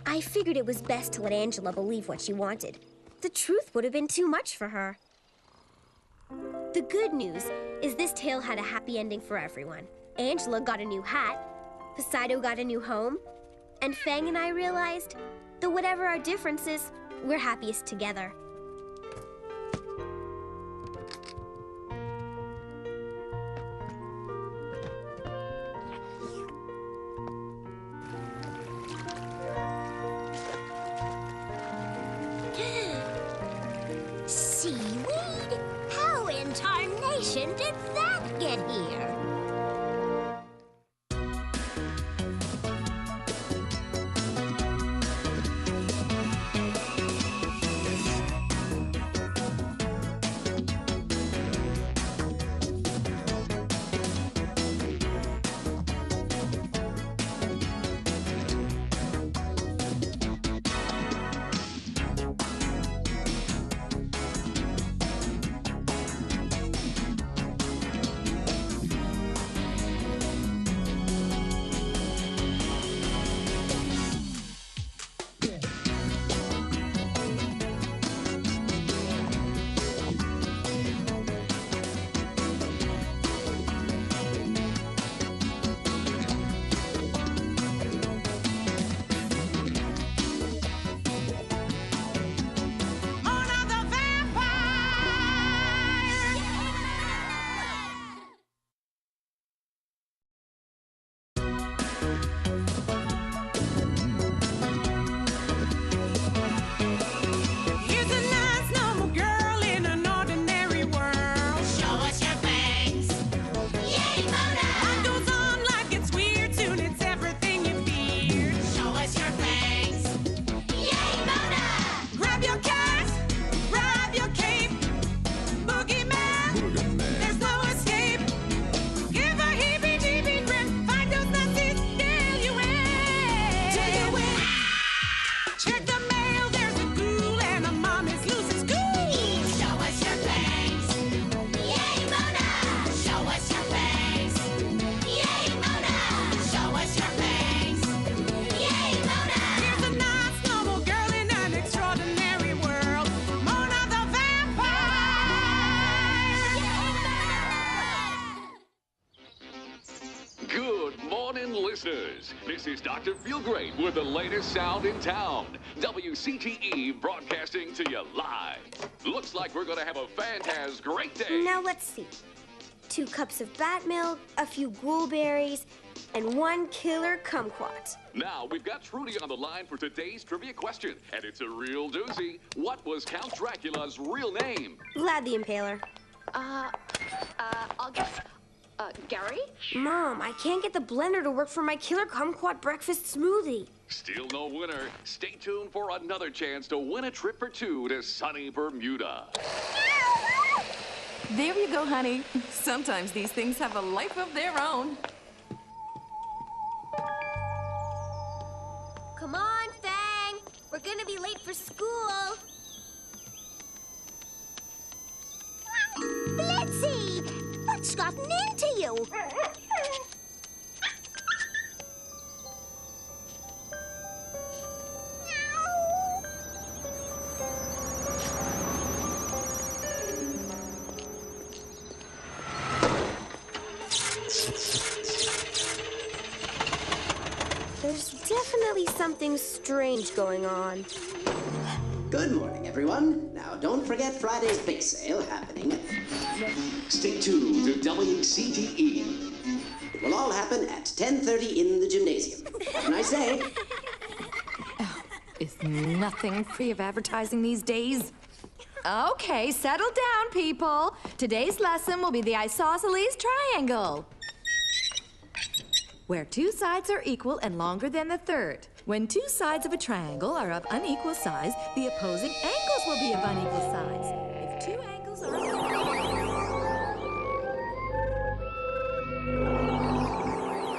Speaker 2: I figured it was best to let Angela believe what she wanted. The truth would have been too much for her. The good news is this tale had a happy ending for everyone. Angela got a new hat, Poseidon got a new home, and Fang and I realized that whatever our differences, we're happiest together.
Speaker 12: Seaweed? How in tarnation did that get here?
Speaker 16: Check the mail, there's a ghoul, and the mom is loose as school.
Speaker 12: Show us your face. Yay, Mona! Show us your face. Yay, Mona! Show us your face. Yay, Mona!
Speaker 16: Here's a nice, normal girl in an extraordinary world. Mona the vampire!
Speaker 17: Good morning, listeners. This is Dr. Feelgreat with the latest sound in town. WCTE broadcasting to you live. Looks like we're going to have a great day.
Speaker 2: Now let's see. 2 cups of bat milk, a few ghoulberries, and 1 killer kumquat.
Speaker 17: Now, we've got Trudy on the line for today's trivia question, and it's a real doozy. What was Count Dracula's real name?
Speaker 2: Vlad the Impaler.
Speaker 6: I'll guess, Gary?
Speaker 2: Mom, I can't get the blender to work for my killer kumquat breakfast smoothie.
Speaker 17: Still no winner. Stay tuned for another chance to win a trip for 2 to sunny Bermuda.
Speaker 6: There you go, honey. Sometimes these things have a life of their own.
Speaker 2: Come on, Fang. We're gonna be late for school.
Speaker 12: Blitzy! What's gotten into you?
Speaker 2: There's definitely something strange going on.
Speaker 10: Good morning, everyone. Now, don't forget Friday's bake sale happening.
Speaker 17: Stay tuned to WCTE.
Speaker 10: It will all happen at 10:30 in the gymnasium. And I say,
Speaker 6: Is nothing free of advertising these days? Okay, settle down, people. Today's lesson will be the isosceles triangle, where 2 sides are equal and longer than the third. When 2 sides of a triangle are of unequal size, the opposing angles will be of unequal size. If 2 angles are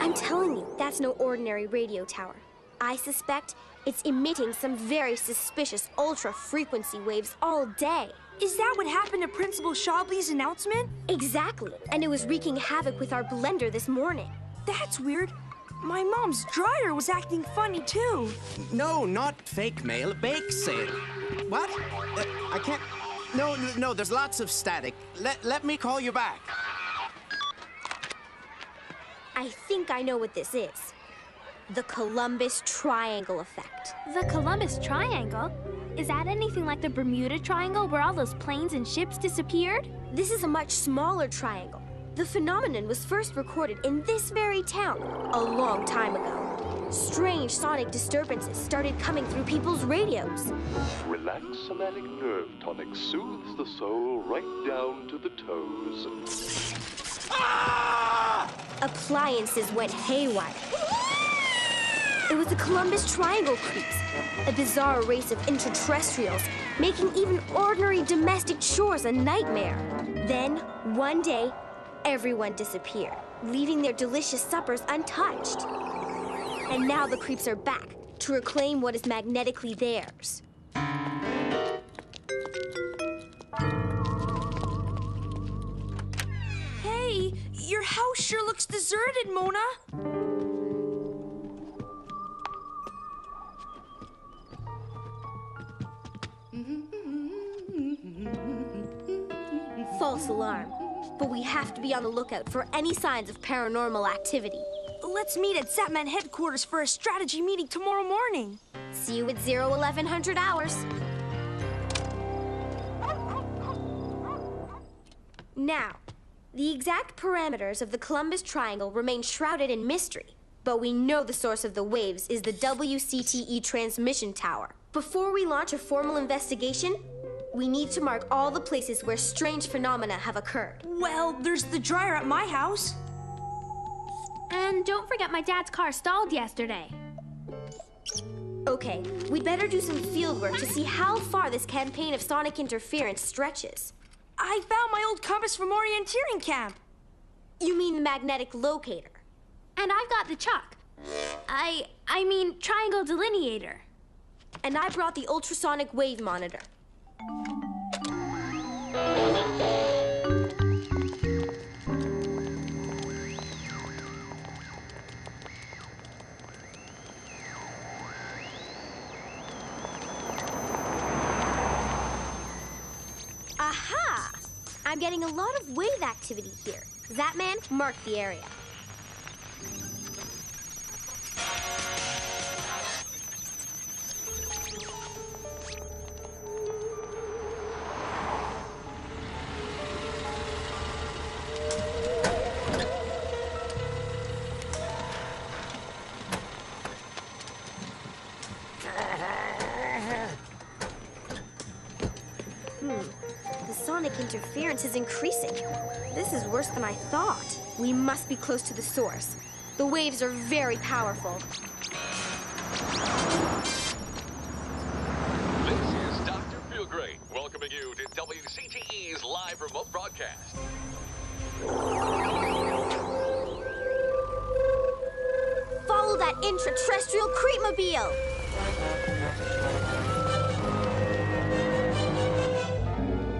Speaker 2: I'm telling you, that's no ordinary radio tower. I suspect it's emitting some very suspicious ultra-frequency waves all day.
Speaker 3: Is that what happened to Principal Shobley's announcement?
Speaker 2: Exactly. And it was wreaking havoc with our blender this morning.
Speaker 3: That's weird. My mom's dryer was acting funny, too.
Speaker 10: no, not fake mail, bake sale. What? I can't. No, there's lots of static. Let me call you back.
Speaker 2: I think I know what this is. The Columbus Triangle effect.
Speaker 4: The Columbus Triangle? Is that anything like the Bermuda Triangle where all those planes and ships disappeared?
Speaker 2: This is a much smaller triangle. The phenomenon was first recorded in this very town a long time ago. Strange sonic disturbances started coming through people's radios.
Speaker 18: Relax somatic nerve tonic soothes the soul right down to the toes.
Speaker 2: Appliances went haywire. It was the Columbus Triangle creeps, a bizarre race of interterrestrials, making even ordinary domestic chores a nightmare. Then, one day, everyone disappeared, leaving their delicious suppers untouched. And now the creeps are back to reclaim what is magnetically theirs.
Speaker 3: Hey, your house sure looks deserted, Mona.
Speaker 2: False alarm. But we have to be on the lookout for any signs of paranormal activity.
Speaker 3: Let's meet at Zapman headquarters for a strategy meeting tomorrow morning.
Speaker 2: See you at 1100 hours. Now, the exact parameters of the Columbus Triangle remain shrouded in mystery, but we know the source of the waves is the WCTE transmission tower. Before we launch a formal investigation, we need to mark all the places where strange phenomena have occurred.
Speaker 3: Well, there's the dryer at my house.
Speaker 4: And don't forget my dad's car stalled yesterday.
Speaker 2: Okay, we'd better do some fieldwork to see how far this campaign of sonic interference stretches.
Speaker 3: I found my old compass from orienteering camp.
Speaker 2: You mean the magnetic locator?
Speaker 4: And I've got the chalk. I mean triangle delineator.
Speaker 2: And I brought the ultrasonic wave monitor. Aha! I'm getting a lot of wave activity here. Zapman, mark the area. The sonic interference is increasing. This is worse than I thought. We must be close to the source. The waves are very powerful.
Speaker 17: This is Dr. Feelgreat, welcoming you to WCTE's live remote broadcast.
Speaker 2: Follow that intraterrestrial creepmobile!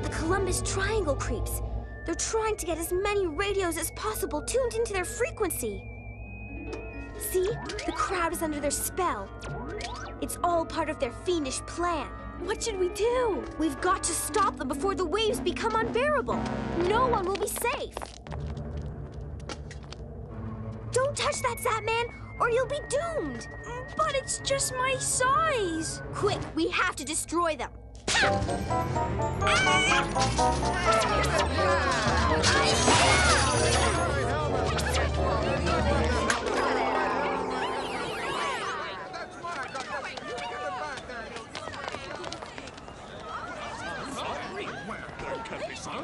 Speaker 2: The Columbus Triangle creeps. They're trying to get as many radios as possible tuned into their frequency. See? The crowd is under their spell. It's all part of their fiendish plan. What should we do? We've got to stop them before the waves become unbearable. No one will be safe. Don't touch that, Zapman, or you'll be doomed.
Speaker 3: But it's just my size.
Speaker 2: Quick, we have to destroy them.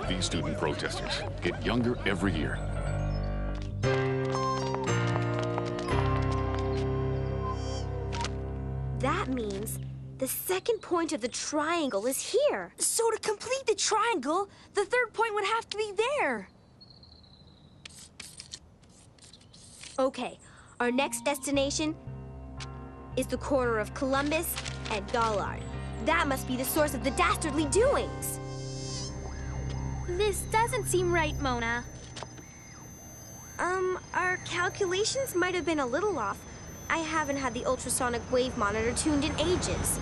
Speaker 19: These student protesters get younger every year.
Speaker 2: That means the second point of the triangle is here.
Speaker 3: So to complete the triangle, the third point would have to be there.
Speaker 2: Okay, our next destination is the corner of Columbus and Dollard. That must be the source of the dastardly doings.
Speaker 4: This doesn't seem right, Mona.
Speaker 2: Our calculations might have been a little off. I haven't had the ultrasonic wave monitor tuned in ages.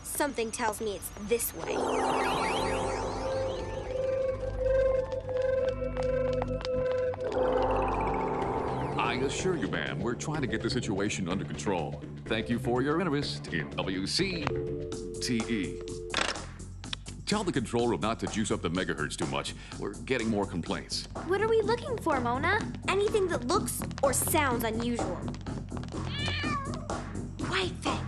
Speaker 2: Something tells me it's this way.
Speaker 19: I assure you, ma'am, we're trying to get the situation under control. Thank you for your interest in WCTE. Tell the control room not to juice up the megahertz too much. We're getting more complaints.
Speaker 4: What are we looking for, Mona?
Speaker 2: Anything that looks or sounds unusual. Quiet, Fed.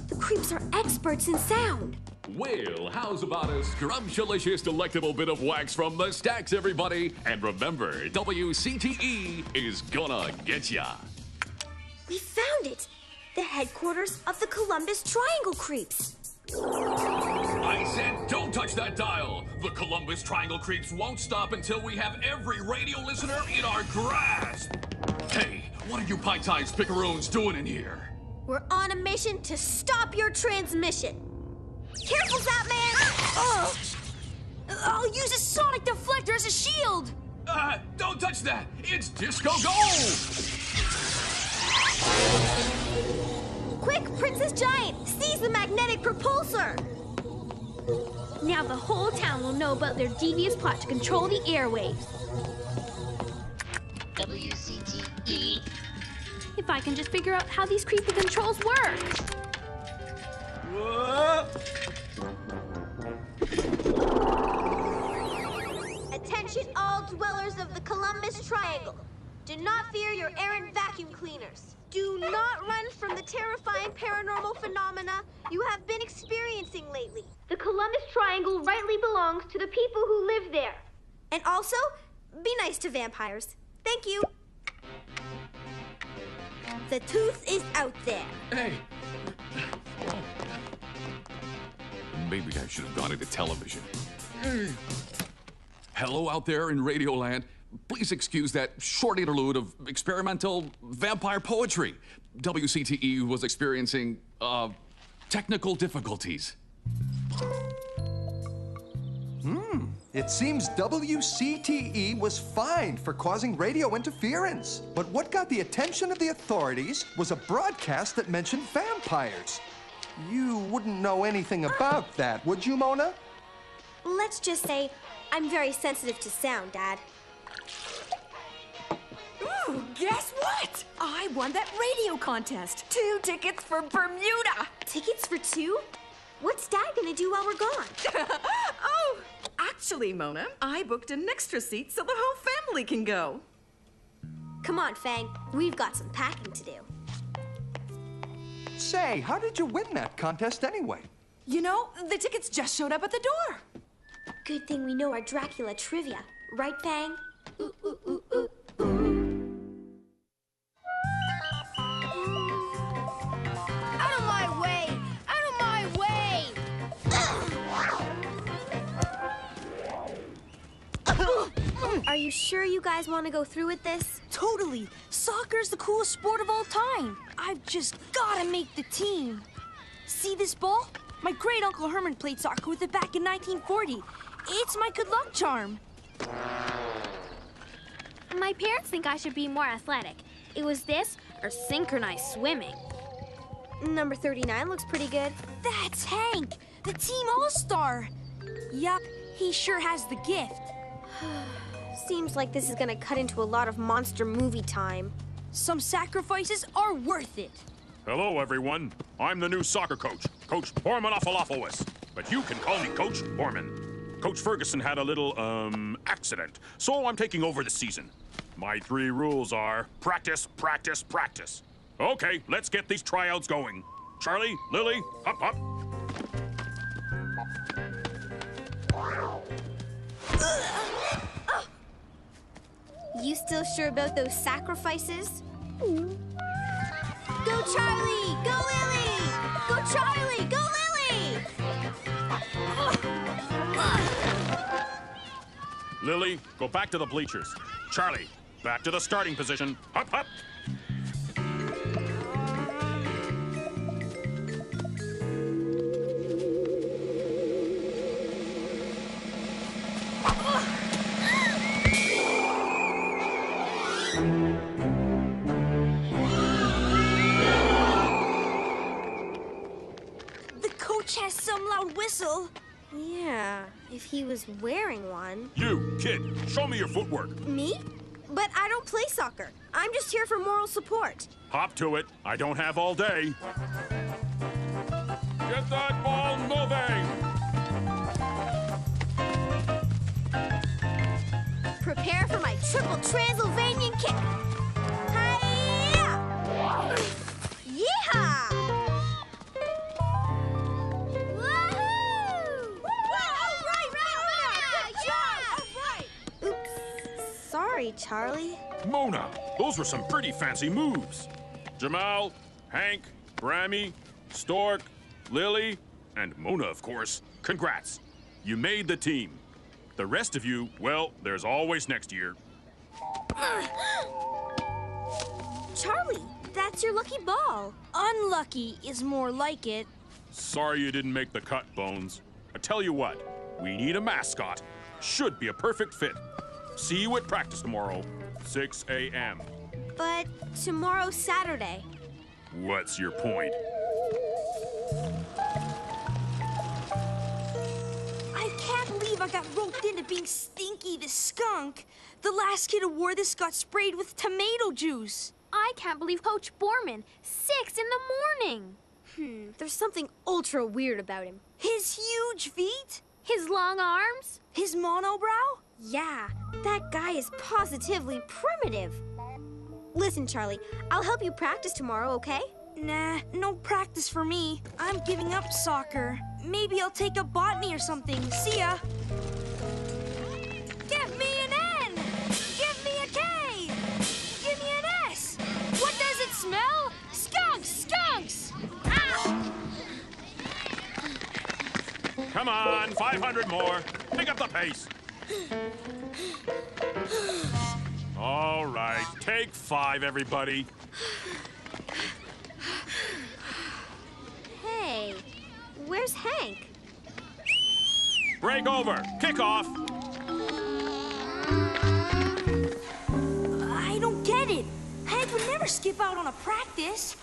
Speaker 2: The creeps are experts in sound.
Speaker 19: Well, how's about a scrumptious, delectable bit of wax from the stacks, everybody? And remember, WCTE is gonna get ya.
Speaker 2: We found it! The headquarters of the Columbus Triangle Creeps.
Speaker 19: I said don't touch that dial! The Columbus Triangle Creeps won't stop until we have every radio listener in our grasp! Hey, what are you pie-tized pickaroons doing in here?
Speaker 2: We're on a mission to stop your transmission. Careful, Zapman!
Speaker 3: Oh! I'll use a sonic deflector as a shield!
Speaker 19: Don't touch that! It's Disco Gold!
Speaker 2: Quick, Princess Giant! Seize the magnetic propulsor!
Speaker 4: Now the whole town will know about their devious plot to control the airwaves.
Speaker 12: WCTE.
Speaker 4: If I can just figure out how these creepy controls work.
Speaker 1: Whoa.
Speaker 2: Attention all dwellers of the Columbus Triangle. Do not fear your errant vacuum cleaners. Do not run from the terrifying paranormal phenomena you have been experiencing lately. The Columbus Triangle rightly belongs to the people who live there. And also, be nice to vampires. Thank you. The tooth is out there.
Speaker 19: Hey! Maybe I should have gone into television. Hello out there in Radioland. Please excuse that short interlude of experimental vampire poetry. WCTE was experiencing, technical difficulties.
Speaker 5: It seems WCTE was fined for causing radio interference. But what got the attention of the authorities was a broadcast that mentioned vampires. You wouldn't know anything about that, would you, Mona?
Speaker 2: Let's just say I'm very sensitive to sound, Dad.
Speaker 6: Ooh, guess what? I won that radio contest. 2 tickets for Bermuda.
Speaker 2: Tickets for 2? What's Dad gonna do while we're gone?
Speaker 6: Oh, actually, Mona, I booked an extra seat so the whole family can go.
Speaker 2: Come on, Fang. We've got some packing to do.
Speaker 5: Say, how did you win that contest anyway?
Speaker 6: You know, the tickets just showed up at the door.
Speaker 2: Good thing we know our Dracula trivia. Right, Fang? Ooh, ooh, ooh, ooh.
Speaker 3: Out of my way! Out of my way!
Speaker 2: Are you sure you guys want to go through with this?
Speaker 3: Totally. Soccer's the coolest sport of all time. I've just gotta make the team. See this ball? My great Uncle Herman played soccer with it back in 1940. It's my good luck charm.
Speaker 4: My parents think I should be more athletic. It was this or synchronized swimming.
Speaker 2: Number 39 looks pretty good.
Speaker 3: That's Hank, the team all-star. Yup, he sure has the gift.
Speaker 2: Seems like this is gonna cut into a lot of monster movie time.
Speaker 3: Some sacrifices are worth it.
Speaker 20: Hello, everyone. I'm the new soccer coach, Coach Bormanophalopoulos. But you can call me Coach Borman. Coach Ferguson had a little, accident, so I'm taking over the season. My 3 rules are practice, practice, practice. Okay, let's get these tryouts going. Charlie, Lily, up, up.
Speaker 2: You still sure about those sacrifices? Go Charlie! Go Lily! Go Charlie! Go Lily!
Speaker 20: Lily, go back to the bleachers. Charlie, back to the starting position. Up, up.
Speaker 3: Has some loud whistle.
Speaker 2: Yeah, if he was wearing one.
Speaker 20: You, kid, show me your footwork.
Speaker 2: Me? But I don't play soccer. I'm just here for moral support.
Speaker 20: Hop to it. I don't have all day. Get that ball moving!
Speaker 2: Prepare for my triple Transylvanian kick. Hi-ya! Yeehaw! Sorry, Charlie.
Speaker 20: Mona, those were some pretty fancy moves. Jamal, Hank, Grammy, Stork, Lily, and Mona, of course. Congrats. You made the team. The rest of you, well, there's always next year.
Speaker 2: Charlie, that's your lucky ball.
Speaker 3: Unlucky is more like it.
Speaker 20: Sorry you didn't make the cut, Bones. I tell you what, we need a mascot. Should be a perfect fit. See you at practice tomorrow, 6 a.m.
Speaker 2: But tomorrow's Saturday.
Speaker 20: What's your point?
Speaker 3: I can't believe I got roped into being Stinky the skunk. The last kid who wore this got sprayed with tomato juice.
Speaker 4: I can't believe Coach Borman, 6 in the morning.
Speaker 2: There's something ultra weird about him.
Speaker 3: His huge feet?
Speaker 4: His long arms?
Speaker 3: His monobrow?
Speaker 2: Yeah, that guy is positively primitive. Listen, Charlie, I'll help you practice tomorrow, okay?
Speaker 3: Nah, no practice for me. I'm giving up soccer. Maybe I'll take up botany or something. See ya. Give me an N! Give me a K! Give me an S! What does it smell? Skunks! Skunks! Ah!
Speaker 20: Come on, 500 more. Pick up the pace. All right, take 5, everybody. Take over. Kick off.
Speaker 3: I don't get it. Hank would never skip out on a practice.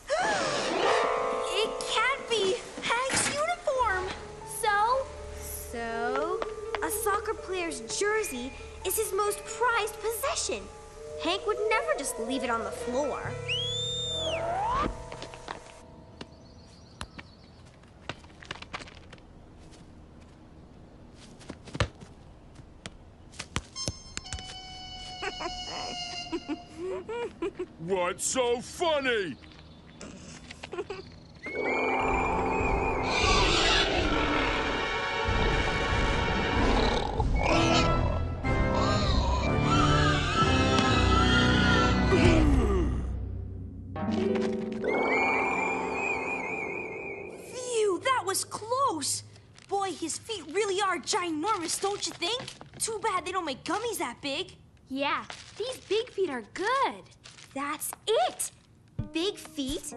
Speaker 3: It can't be Hank's uniform.
Speaker 2: So, a soccer player's jersey is his most prized possession. Hank would never just leave it on the floor.
Speaker 20: What's so funny?
Speaker 3: Phew, that was close. Boy, his feet really are ginormous, don't you think? Too bad they don't make gummies that big.
Speaker 4: Yeah, these big feet are good.
Speaker 2: That's it! Big feet,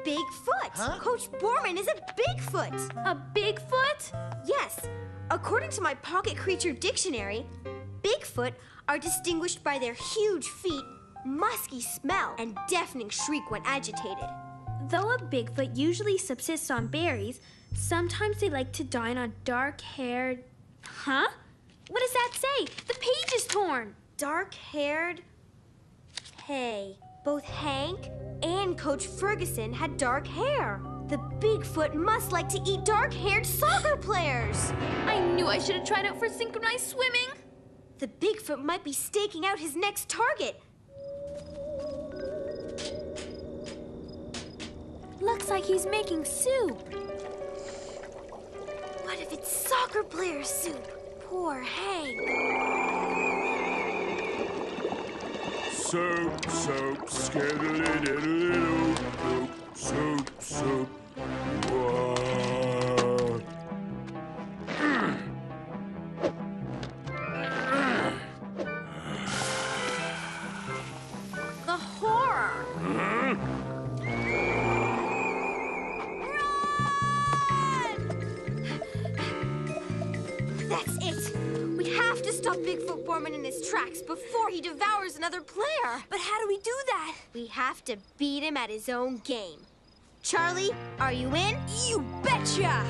Speaker 2: big foot. Huh? Coach Borman is a Bigfoot.
Speaker 4: A Bigfoot?
Speaker 2: Yes. According to my pocket creature dictionary, Bigfoot are distinguished by their huge feet, musky smell, and deafening shriek when agitated.
Speaker 4: Though a Bigfoot usually subsists on berries, sometimes they like to dine on dark-haired... Huh? What does that say? The page is torn.
Speaker 2: Dark-haired... Hey, both Hank and Coach Ferguson had dark hair. The Bigfoot must like to eat dark-haired soccer players.
Speaker 4: I knew I should have tried out for synchronized swimming.
Speaker 2: The Bigfoot might be staking out his next target.
Speaker 4: Looks like he's making soup.
Speaker 2: What if it's soccer player soup? Poor Hank.
Speaker 20: Soup, soup, skiddly-diddly-doo. Soup, soup. Whoa.
Speaker 2: The horror.
Speaker 20: Huh?
Speaker 2: That's it. We have to stop Bigfoot Borman in his tracks before he devours another player.
Speaker 3: But how do we do that?
Speaker 2: We have to beat him at his own game. Charlie, are you in?
Speaker 3: You betcha!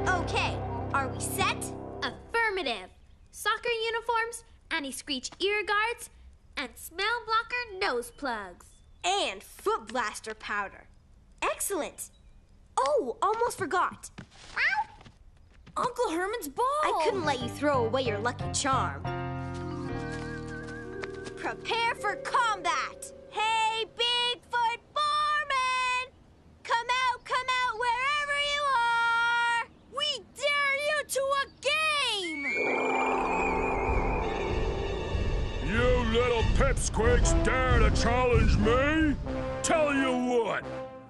Speaker 2: Okay, are we set?
Speaker 4: Affirmative. Soccer uniforms, anti-screech ear guards, and smell blocker nose plugs.
Speaker 2: And foot blaster powder. Excellent. Oh, almost forgot.
Speaker 3: Uncle Herman's ball!
Speaker 2: I couldn't let you throw away your lucky charm. Prepare for combat! Hey, Bigfoot Borman! Come out wherever you are!
Speaker 3: We dare you to a game!
Speaker 20: You little pipsqueaks dare to challenge me? Tell you what,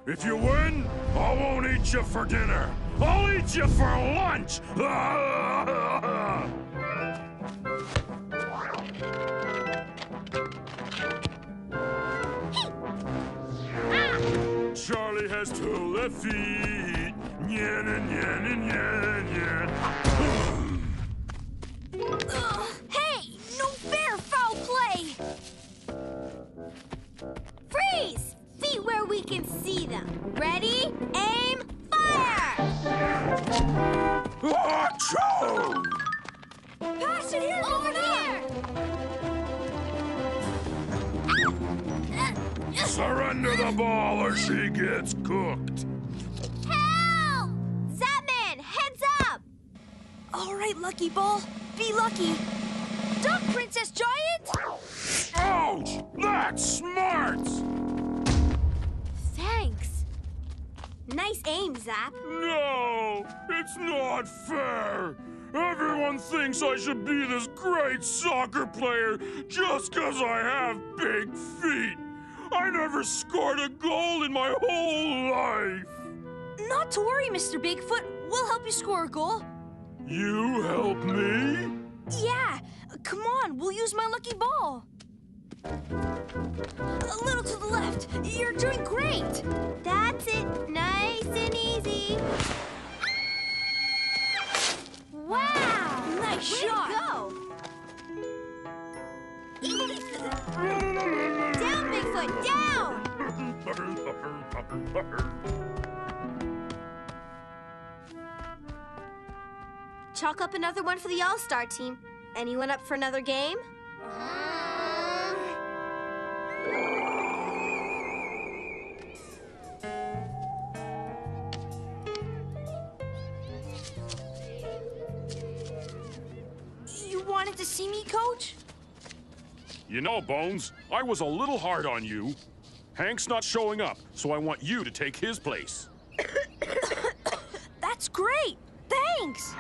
Speaker 20: if you win, I won't eat you for dinner. I'll eat you for lunch! Charlie has 2 left feet. Nyan and nyan and nyan and nyan.
Speaker 3: Hey! No fair foul play!
Speaker 2: Freeze! Feet where we can see them. Ready? Aim! Fire!
Speaker 20: Achoo!
Speaker 3: Pass it here!
Speaker 2: Over here!
Speaker 20: Surrender the ball or she gets cooked.
Speaker 2: Help! Zapman, heads up!
Speaker 3: All right, Lucky Ball. Be lucky. Duck, Princess Giant!
Speaker 20: Ouch! That's smart!
Speaker 2: Thanks. Nice aim, Zap.
Speaker 20: No! It's not fair! Everyone thinks I should be this great soccer player just 'cause I have big feet. I never scored a goal in my whole life.
Speaker 3: Not to worry, Mr. Bigfoot. We'll help you score a goal.
Speaker 20: You help me?
Speaker 3: Yeah. Come on, we'll use my lucky ball. A little to the left. You're doing great.
Speaker 2: That's it. Nice and easy. Chalk up another one for the All-Star team. Anyone up for another game?
Speaker 3: You wanted to see me, Coach?
Speaker 20: You know, Bones, I was a little hard on you. Hank's not showing up, so I want you to take his place.
Speaker 3: That's great! Thanks!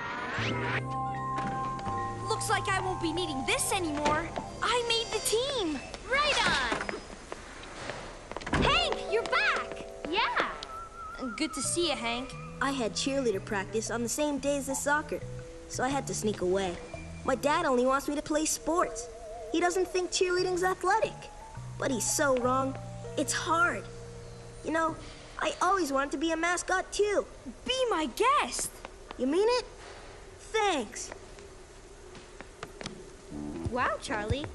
Speaker 3: Looks like I won't be needing this anymore. I made the team!
Speaker 4: Right on!
Speaker 2: Hank, you're back!
Speaker 4: Yeah!
Speaker 3: Good to see you, Hank.
Speaker 21: I had cheerleader practice on the same days as soccer, so I had to sneak away. My dad only wants me to play sports. He doesn't think cheerleading's athletic. But he's so wrong. It's hard. You know, I always wanted to be a mascot too.
Speaker 3: Be my guest!
Speaker 21: You mean it? Thanks.
Speaker 2: Wow, Charlie.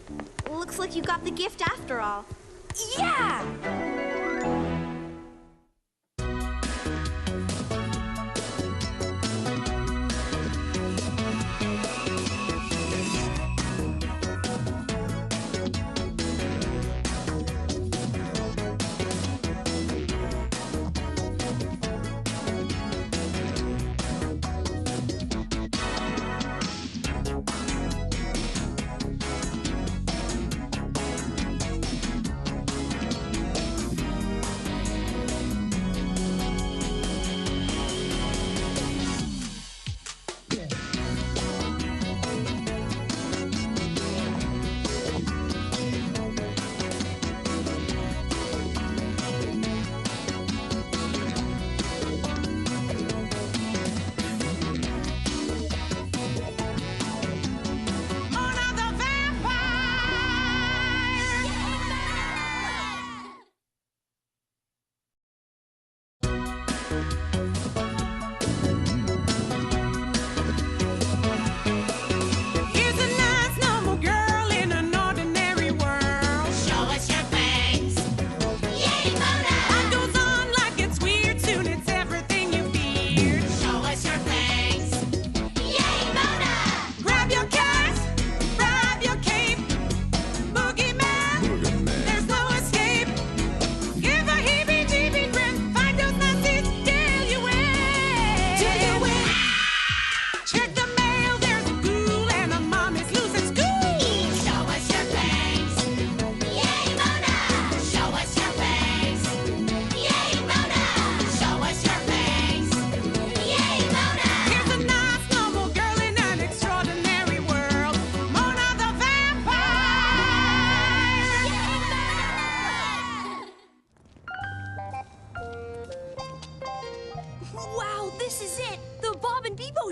Speaker 2: Looks like you got the gift after all.
Speaker 3: Yeah!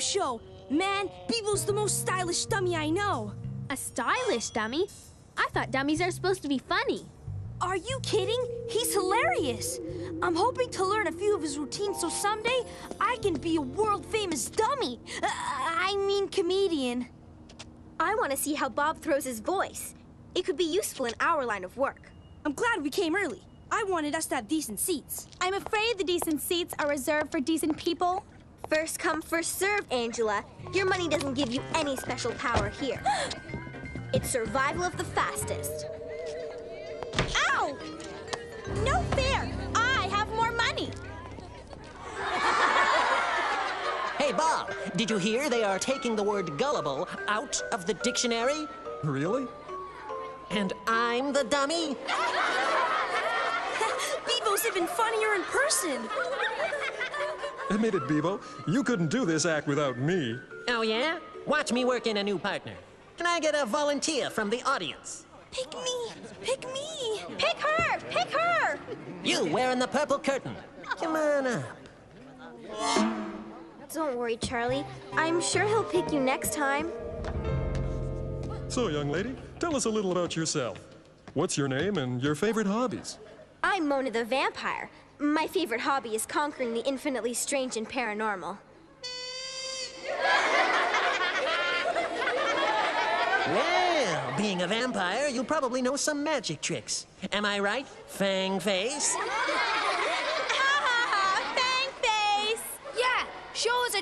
Speaker 3: Show. Man, Beebo's the most stylish dummy I know.
Speaker 4: A stylish dummy? I thought dummies are supposed to be funny.
Speaker 3: Are you kidding? He's hilarious. I'm hoping to learn a few of his routines so someday I can be a world-famous dummy. I mean comedian.
Speaker 2: I want to see how Bob throws his voice. It could be useful in our line of work.
Speaker 3: I'm glad we came early. I wanted us to have decent seats.
Speaker 8: I'm afraid the decent seats are reserved for decent people.
Speaker 2: First come, first served, Angela. Your money doesn't give you any special power here. It's survival of the fastest.
Speaker 8: Ow! No fair! I have more money!
Speaker 22: Hey, Bob, did you hear they are taking the word gullible out of the dictionary?
Speaker 23: Really?
Speaker 22: And I'm the dummy?
Speaker 3: Beebo's even funnier in person.
Speaker 23: Admit it, Beebo. You couldn't do this act without me.
Speaker 22: Oh, yeah? Watch me work in a new partner. Can I get a volunteer from the audience?
Speaker 3: Pick me! Pick me!
Speaker 2: Pick her! Pick her!
Speaker 22: You wearing the purple curtain. Come on up.
Speaker 2: Don't worry, Charlie. I'm sure he'll pick you next time.
Speaker 23: So, young lady, tell us a little about yourself. What's your name and your favorite hobbies?
Speaker 2: I'm Mona the Vampire. My favorite hobby is conquering the infinitely strange and paranormal.
Speaker 22: Well, being a vampire, you probably know some magic tricks. Am I right, Fang Face?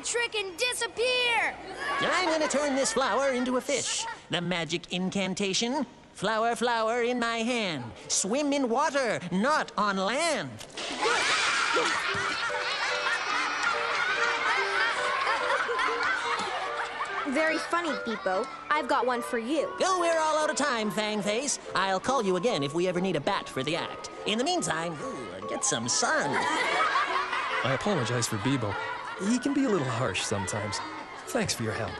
Speaker 12: trick and disappear!
Speaker 22: I'm gonna turn this flower into a fish. The magic incantation. Flower, flower in my hand. Swim in water, not on land.
Speaker 2: Very funny, Beepo. I've got one for you.
Speaker 22: Oh, we're all out of time, Fangface. I'll call you again if we ever need a bat for the act. In the meantime, get some sun.
Speaker 23: I apologize for Bebo. He can be a little harsh sometimes. Thanks for your help.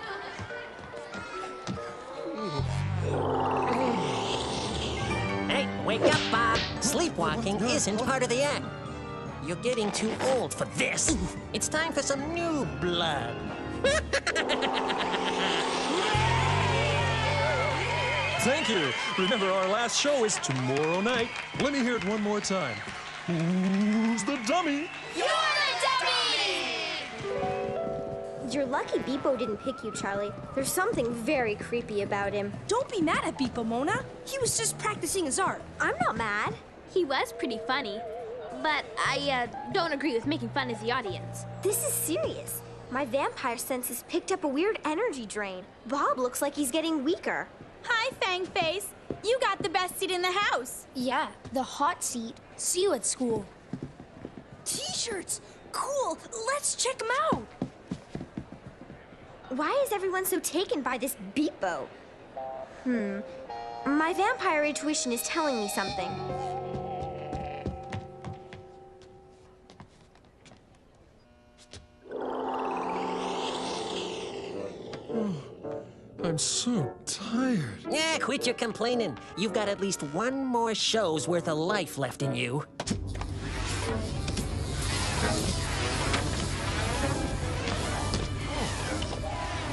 Speaker 22: Hey, wake up, Bob. Sleepwalking isn't part of the act. You're getting too old for this. It's time for some new blood.
Speaker 23: Thank you. Remember, our last show is tomorrow night. Let me hear it one more time. Who's the dummy?
Speaker 8: You're the dummy!
Speaker 2: You're lucky Beepo didn't pick you, Charlie. There's something very creepy about him.
Speaker 3: Don't be mad at Beepo, Mona. He was just practicing his art.
Speaker 2: I'm not mad.
Speaker 4: He was pretty funny, but I don't agree with making fun of the audience.
Speaker 2: This is serious. My vampire senses picked up a weird energy drain. Bob looks like he's getting weaker.
Speaker 8: Hi, Fangface. You got the best seat in the house.
Speaker 12: Yeah, the hot seat. See you at school.
Speaker 3: T-shirts! Cool! Let's check them out!
Speaker 2: Why is everyone so taken by this Beepo? My vampire intuition is telling me something.
Speaker 23: I'm so tired.
Speaker 22: Yeah, quit your complaining. You've got at least one more show's worth of life left in you.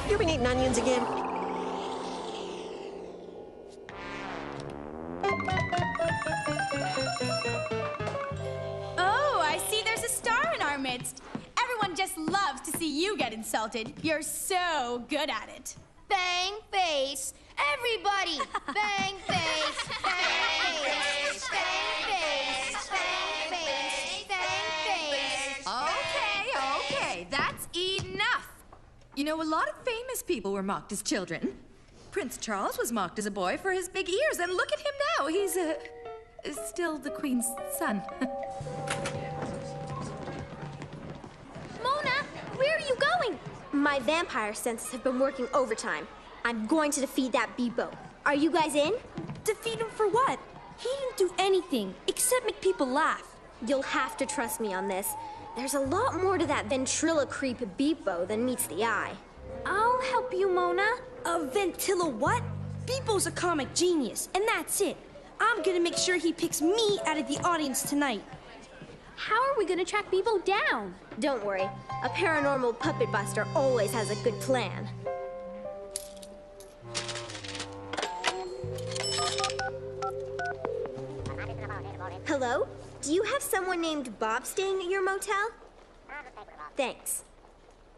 Speaker 22: You been eating onions again?
Speaker 8: Oh, I see there's a star in our midst. Everyone just loves to see you get insulted. You're so good at it.
Speaker 12: Bang face! Everybody! Bang face! Bang face! Bang face! Bang face! Bang face!
Speaker 6: Okay, that's enough. You know, a lot of famous people were mocked as children. Prince Charles was mocked as a boy for his big ears, and look at him now. He's still the Queen's son.
Speaker 4: Mona, where are you going?
Speaker 2: My vampire senses have been working overtime. I'm going to defeat that Beepo. Are you guys in?
Speaker 3: Defeat him for what? He didn't do anything except make people laugh.
Speaker 2: You'll have to trust me on this. There's a lot more to that ventriloquist Beepo than meets the eye.
Speaker 3: I'll help you, Mona. A ventilo what? Beepo's a comic genius, and that's it. I'm gonna make sure he picks me out of the audience tonight.
Speaker 4: How are we gonna track Beepo down?
Speaker 2: Don't worry. A paranormal puppet buster always has a good plan. Hello? Do you have someone named Bob staying at your motel? Thanks.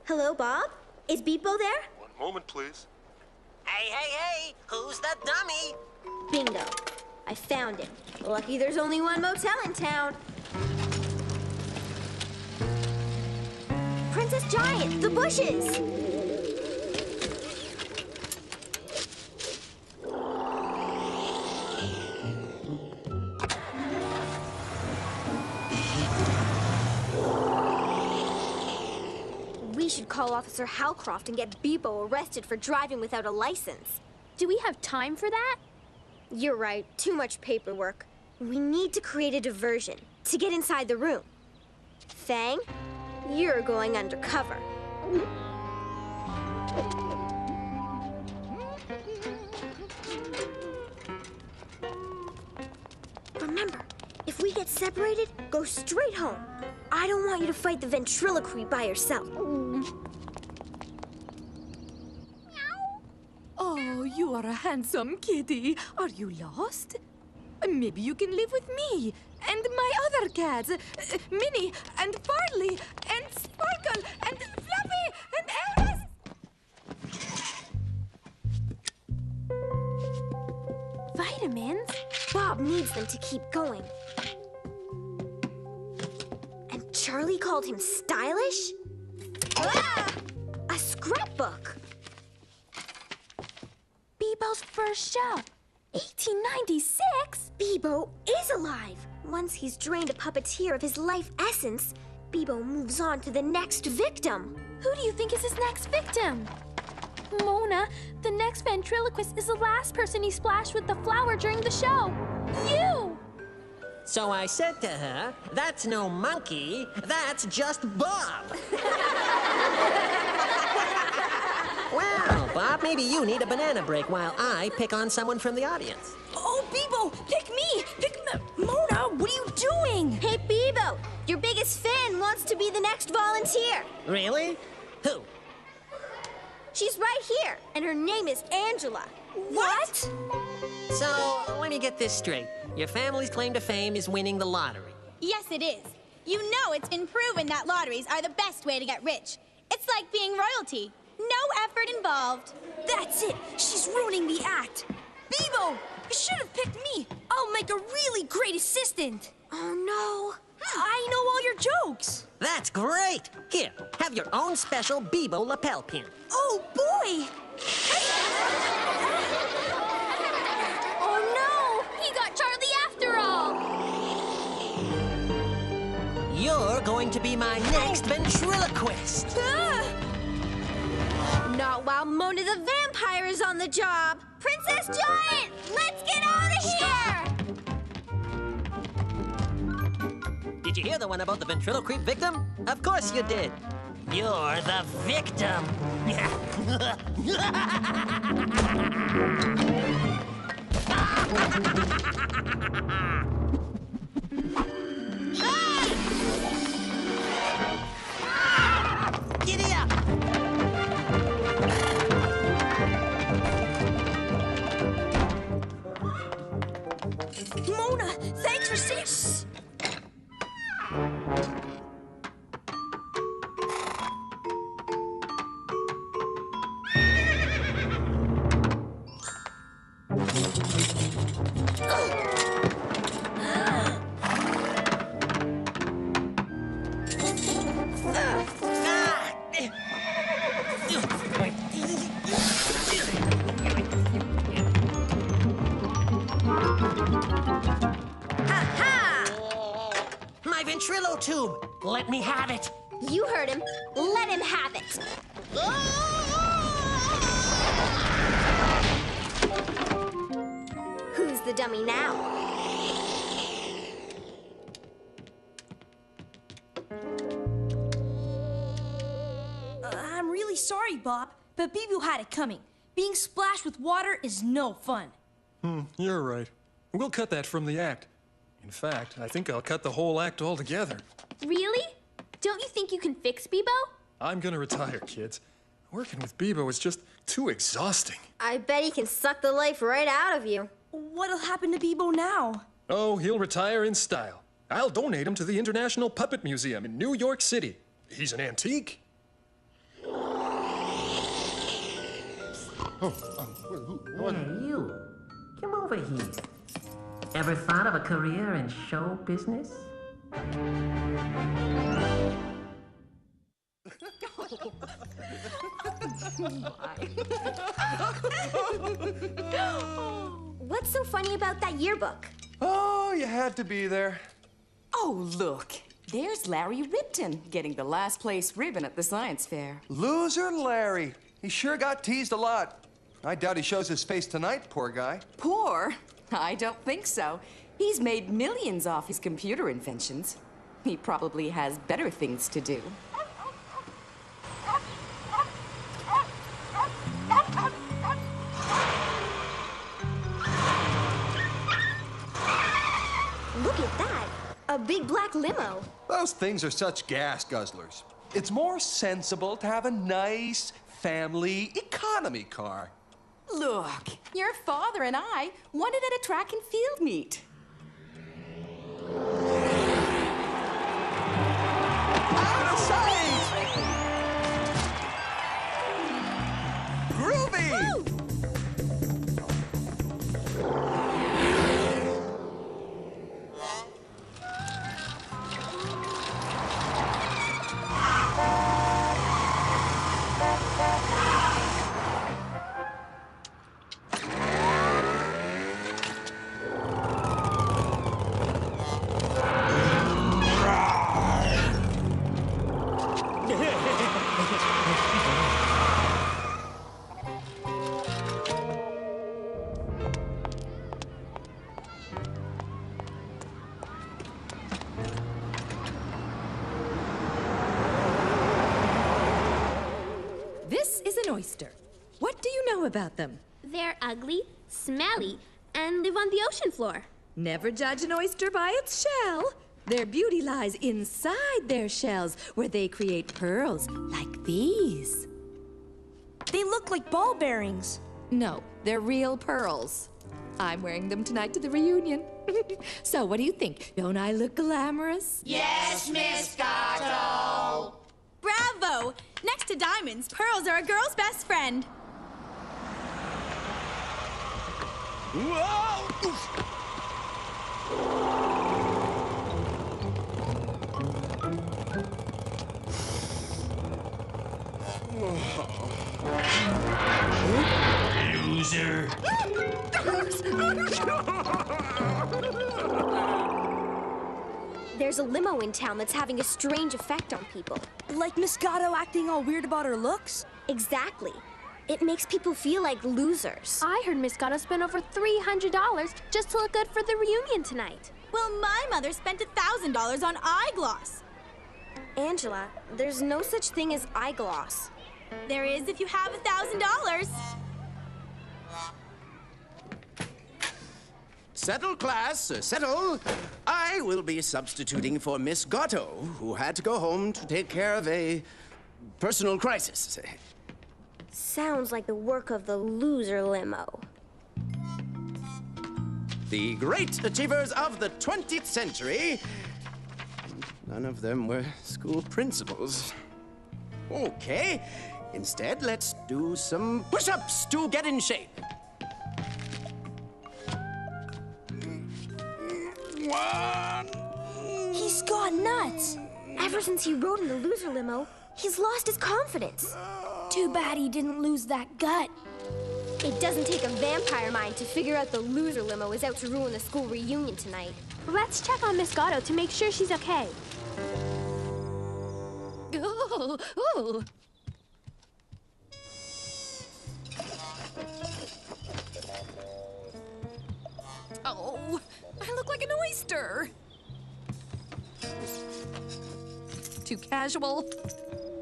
Speaker 2: Hello, Bob? Is Beepo there?
Speaker 7: One moment, please.
Speaker 22: Hey, hey, hey! Who's the dummy?
Speaker 2: Bingo. I found him. Lucky there's only one motel in town. Princess Giant, the bushes! We should call Officer Halcroft and get Beepo arrested for driving without a license.
Speaker 4: Do we have time for that?
Speaker 2: You're right. Too much paperwork. We need to create a diversion to get inside the room. Fang, you're going undercover. Remember, if we get separated, go straight home. I don't want you to fight the ventriloquist by yourself.
Speaker 6: Oh, you are a handsome kitty. Are you lost? Maybe you can live with me and my other cats, Minnie and Farley and Sparkle and Fluffy and Alice.
Speaker 4: Vitamins?
Speaker 2: Bob needs them to keep going. And Charlie called him stylish? Ah! A scrapbook.
Speaker 3: Bebo's first show. 1896?
Speaker 2: Bebo is alive. Once he's drained a puppeteer of his life essence, Bebo moves on to the next victim.
Speaker 3: Who do you think is his next victim? Mona, the next ventriloquist is the last person he splashed with the flower during the show. You!
Speaker 22: So I said to her, that's no monkey, that's just Bob. Well, Bob, maybe you need a banana break while I pick on someone from the audience.
Speaker 3: Oh, Bebo, pick me! Mona, what are you doing?
Speaker 2: Hey, Bebo, your biggest fan wants to be the next volunteer.
Speaker 22: Really? Who?
Speaker 2: She's right here, and her name is Angela.
Speaker 3: What?
Speaker 22: So, let me get this straight. Your family's claim to fame is winning the lottery.
Speaker 8: Yes, it is. You know it's been proven that lotteries are the best way to get rich. It's like being royalty. No effort involved.
Speaker 3: That's it. She's ruining the act. Bebo, you should have picked me. I'll make a really great assistant.
Speaker 2: Oh, no.
Speaker 3: I know all your jokes.
Speaker 22: That's great. Here, have your own special Bebo lapel pin.
Speaker 3: Oh, boy.
Speaker 4: Oh no! He got Charlie after all!
Speaker 22: You're going to be my next ventriloquist.
Speaker 2: Not while Mona the vampire is on the job. Princess Giant, let's get out of here!
Speaker 22: Did you hear the one about the ventriloquist victim? Of course you did. You're the victim. Giddy up!
Speaker 3: Mona, thanks for saying.
Speaker 22: My ventrilo tube! Let me have it!
Speaker 2: You heard him. Let him have it. Who's the dummy now?
Speaker 3: I'm really sorry, Bob, but Bebo had it coming. Being splashed with water is no fun.
Speaker 23: You're right. We'll cut that from the act. In fact, I think I'll cut the whole act altogether.
Speaker 4: Really? Don't you think you can fix Bebo?
Speaker 23: I'm gonna retire, kids. Working with Bebo is just too exhausting.
Speaker 2: I bet he can suck the life right out of you.
Speaker 3: What'll happen to Bebo now?
Speaker 23: Oh, he'll retire in style. I'll donate him to the International Puppet Museum in New York City. He's an antique.
Speaker 22: Hey, you. Come over here. Ever thought of a career in show business?
Speaker 2: What's so funny about that yearbook?
Speaker 5: Oh, you had to be there.
Speaker 6: Oh, look. There's Larry Ripton getting the last place ribbon at the science fair.
Speaker 5: Loser Larry. He sure got teased a lot. I doubt he shows his face tonight, poor guy.
Speaker 6: Poor? I don't think so. He's made millions off his computer inventions. He probably has better things to do.
Speaker 2: Look at that. A big black limo.
Speaker 5: Those things are such gas guzzlers. It's more sensible to have a nice family economy car.
Speaker 6: Look, your father and I wanted at a track and field meet.
Speaker 5: Out of sight! Groovy!
Speaker 2: Woo!
Speaker 7: oyster. What do you know about them?
Speaker 4: They're ugly, smelly, and live on the ocean floor.
Speaker 7: Never judge an oyster by its shell. Their beauty lies inside their shells, where they create pearls like these.
Speaker 3: They look like ball bearings.
Speaker 7: No, they're real pearls. I'm wearing them tonight to the reunion. So, what do you think? Don't I look glamorous?
Speaker 16: Yes, Miss Gato!
Speaker 8: Bravo! Next to diamonds, pearls are a girl's best friend.
Speaker 16: Loser.
Speaker 2: There's a limo in town that's having a strange effect on people.
Speaker 3: Like Miss Gatto acting all weird about her looks?
Speaker 2: Exactly. It makes people feel like losers.
Speaker 4: I heard Miss Gatto spent over $300 just to look good for the reunion tonight.
Speaker 8: Well, my mother spent $1,000 on eyegloss.
Speaker 2: Angela, there's no such thing as eyegloss.
Speaker 8: There is if you have $1,000.
Speaker 10: Settle, class, settle. I will be substituting for Miss Gatto, who had to go home to take care of a personal crisis.
Speaker 2: Sounds like the work of the loser limo.
Speaker 10: The great achievers of the 20th century. None of them were school principals. Okay, instead, let's do some push-ups to get in shape.
Speaker 8: One. He's gone nuts.
Speaker 2: Ever since he rode in the loser limo, he's lost his confidence.
Speaker 8: Too bad he didn't lose that gut.
Speaker 2: It doesn't take a vampire mind to figure out the loser limo is out to ruin the school reunion tonight.
Speaker 4: Let's check on Miss Gatto to make sure she's okay.
Speaker 7: Ooh. Oh, I look like an oyster. Too casual.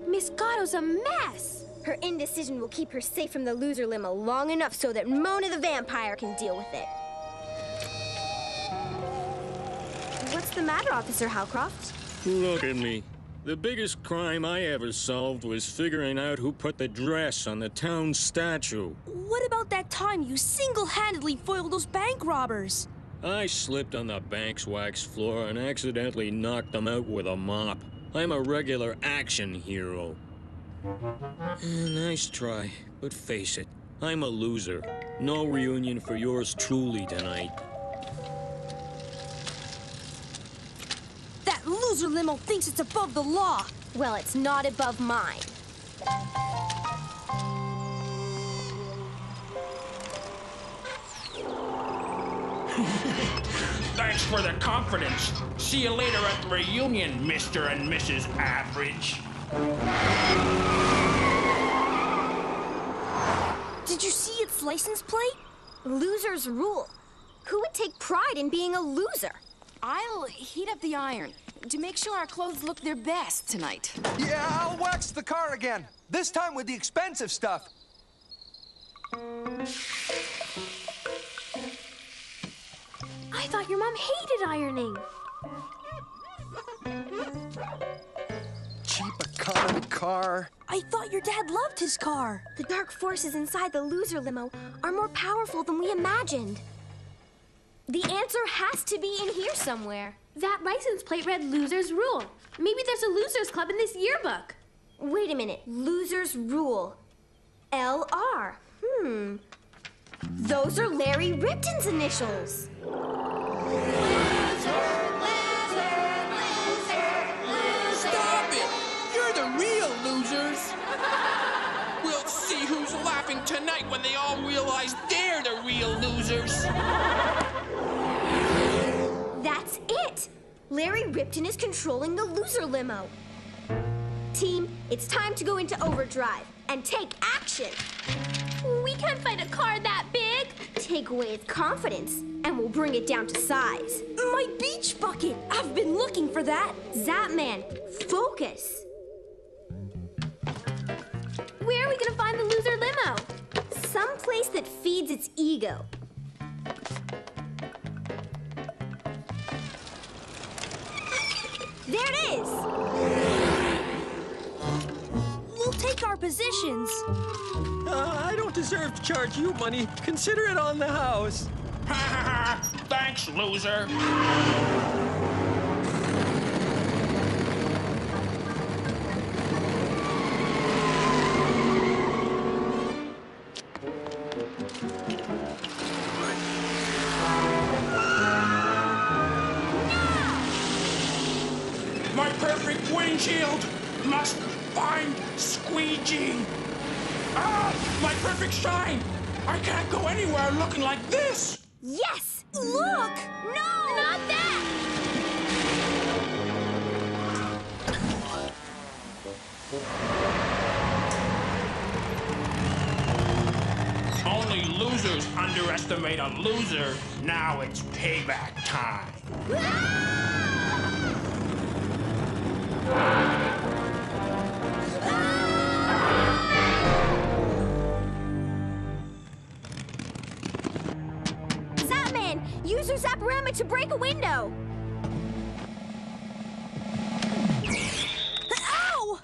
Speaker 2: Miss Gatto's a mess. Her indecision will keep her safe from the loser limo long enough so that Mona the vampire can deal with it. What's the matter, Officer Howcroft?
Speaker 15: Look at me. The biggest crime I ever solved was figuring out who put the dress on the town statue.
Speaker 3: What about that time you single-handedly foiled those bank robbers?
Speaker 15: I slipped on the bank's wax floor and accidentally knocked them out with a mop. I'm a regular action hero. Nice try, but face it, I'm a loser. No reunion for yours truly tonight.
Speaker 3: That loser limo thinks it's above the law.
Speaker 2: Well, it's not above mine.
Speaker 16: Thanks for the confidence. See you later at the reunion, Mr. and Mrs. Average.
Speaker 3: Did you see its license plate?
Speaker 2: Losers rule. Who would take pride in being a loser?
Speaker 6: I'll heat up the iron to make sure our clothes look their best tonight.
Speaker 5: Yeah, I'll wax the car again. This time with the expensive stuff.
Speaker 4: I thought your mom hated ironing.
Speaker 5: Cheap economy car.
Speaker 3: I thought your dad loved his car.
Speaker 2: The dark forces inside the loser limo are more powerful than we imagined. The answer has to be in here somewhere.
Speaker 4: That license plate read Losers Rule. Maybe there's a Losers Club in this yearbook.
Speaker 2: Wait a minute. Losers Rule. LR. Those are Larry Ripton's initials.
Speaker 16: Stop it! You're the real losers. We'll see who's laughing tonight when they all realize they're the real losers.
Speaker 2: That's it! Larry Ripton is controlling the loser limo. Team, it's time to go into overdrive and take action.
Speaker 4: We can't fight a car that big.
Speaker 2: Take away its confidence, and we'll bring it down to size.
Speaker 3: My beach bucket! I've been looking for that.
Speaker 2: Zapman, focus. Where are we gonna find the loser limo? Some place that feeds its ego. There it is!
Speaker 3: We'll take our positions.
Speaker 23: I don't deserve to charge you money. Consider it on the house.
Speaker 16: Ha ha ha! Thanks, loser. My perfect windshield must find squeegee. Ah, my perfect shine. I can't go anywhere looking like this.
Speaker 2: Yes! Look! No! Not that!
Speaker 16: Only losers underestimate a loser. Now it's payback time.
Speaker 2: Zapman! Use your Zaporama to break a window! Ow!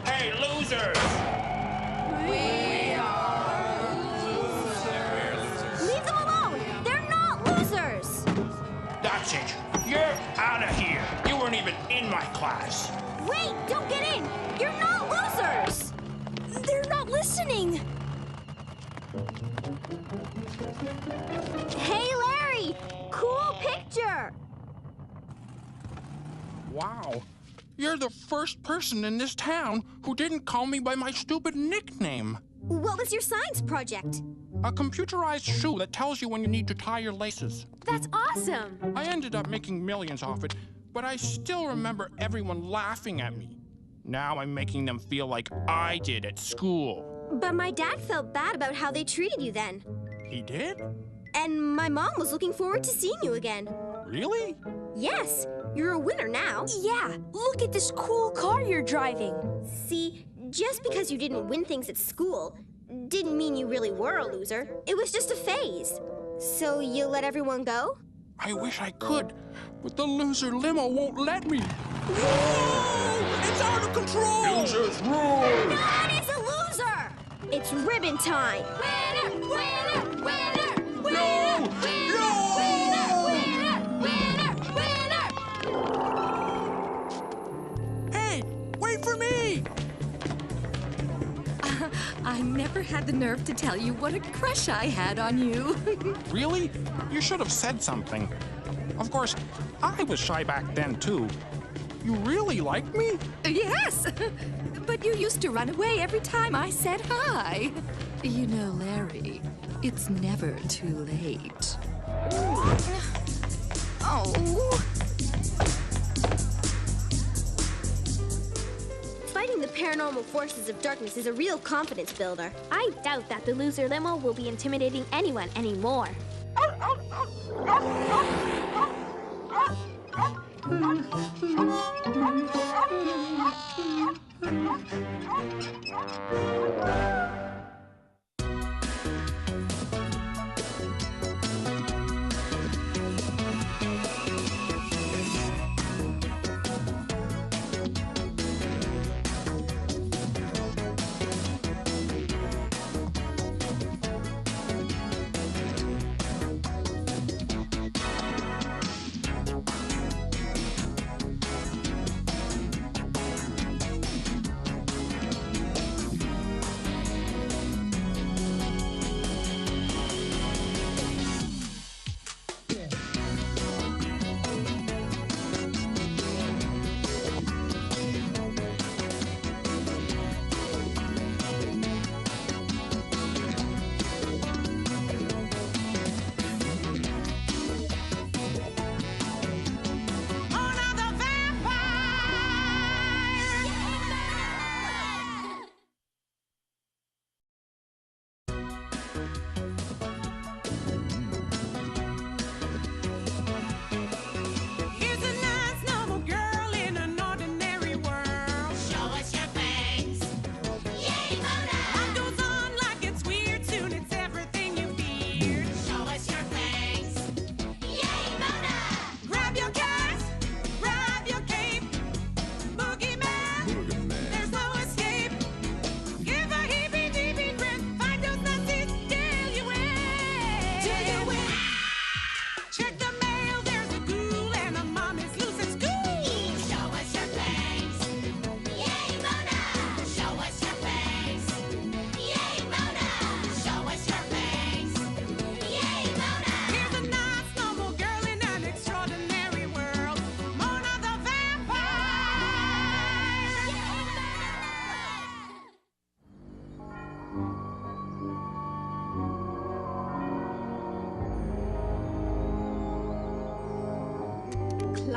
Speaker 16: Hey, losers!
Speaker 2: Leave them alone! They're not losers!
Speaker 16: That's it. You're out of here. You weren't even in my class.
Speaker 2: Wait! Don't get in! You're not losers!
Speaker 3: They're not listening.
Speaker 2: Hey, Larry! Cool picture!
Speaker 16: Wow. You're the first person in this town who didn't call me by my stupid nickname.
Speaker 2: What was your science project?
Speaker 16: A computerized shoe that tells you when you need to tie your laces.
Speaker 4: That's awesome!
Speaker 16: I ended up making millions off it, but I still remember everyone laughing at me. Now I'm making them feel like I did at school.
Speaker 2: But my dad felt bad about how they treated you then.
Speaker 16: He did?
Speaker 2: And my mom was looking forward to seeing you again.
Speaker 16: Really?
Speaker 2: Yes, you're a winner now.
Speaker 3: Yeah, look at this cool car you're driving.
Speaker 2: See, just because you didn't win things at school didn't mean you really were a loser. It was just a phase. So you let everyone go?
Speaker 16: I wish I could, but the loser limo won't let me. Whoa! It's out of control!
Speaker 15: Losers rule!
Speaker 2: God is a loser! It's ribbon time! Winner! Winner! Winner! Winner! Winner! Winner! Winner! Winner!
Speaker 16: Hey, wait for me!
Speaker 7: I never had the nerve to tell you what a crush I had on you.
Speaker 16: Really? You should have said something. Of course, I was shy back then, too. You really like me?
Speaker 7: Yes, but you used to run away every time I said hi. You know, Larry, it's never too late.
Speaker 2: Oh. Fighting the paranormal forces of darkness is a real confidence builder.
Speaker 4: I doubt that the loser limo will be intimidating anyone anymore.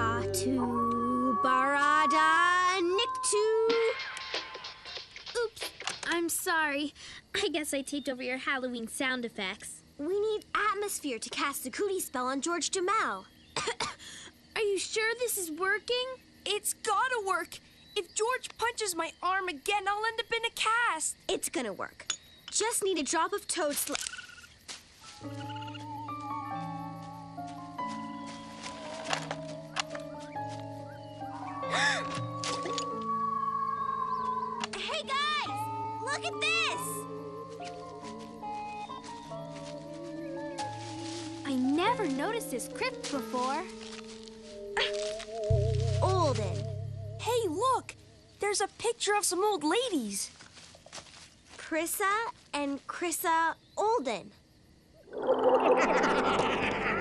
Speaker 2: Batu, Barada, Niktu.
Speaker 4: Oops, I'm sorry. I guess I taped over your Halloween sound effects.
Speaker 2: We need atmosphere to cast the cootie spell on George Duhamel.
Speaker 3: Are you sure this is working? It's gotta work. If George punches my arm again, I'll end up in a cast.
Speaker 2: It's gonna work. Just need a drop of toad Hey guys! Look at this!
Speaker 4: I never noticed this crypt before.
Speaker 2: Olden.
Speaker 3: Hey, look! There's a picture of some old ladies.
Speaker 2: Prissa and Chrissa Olden.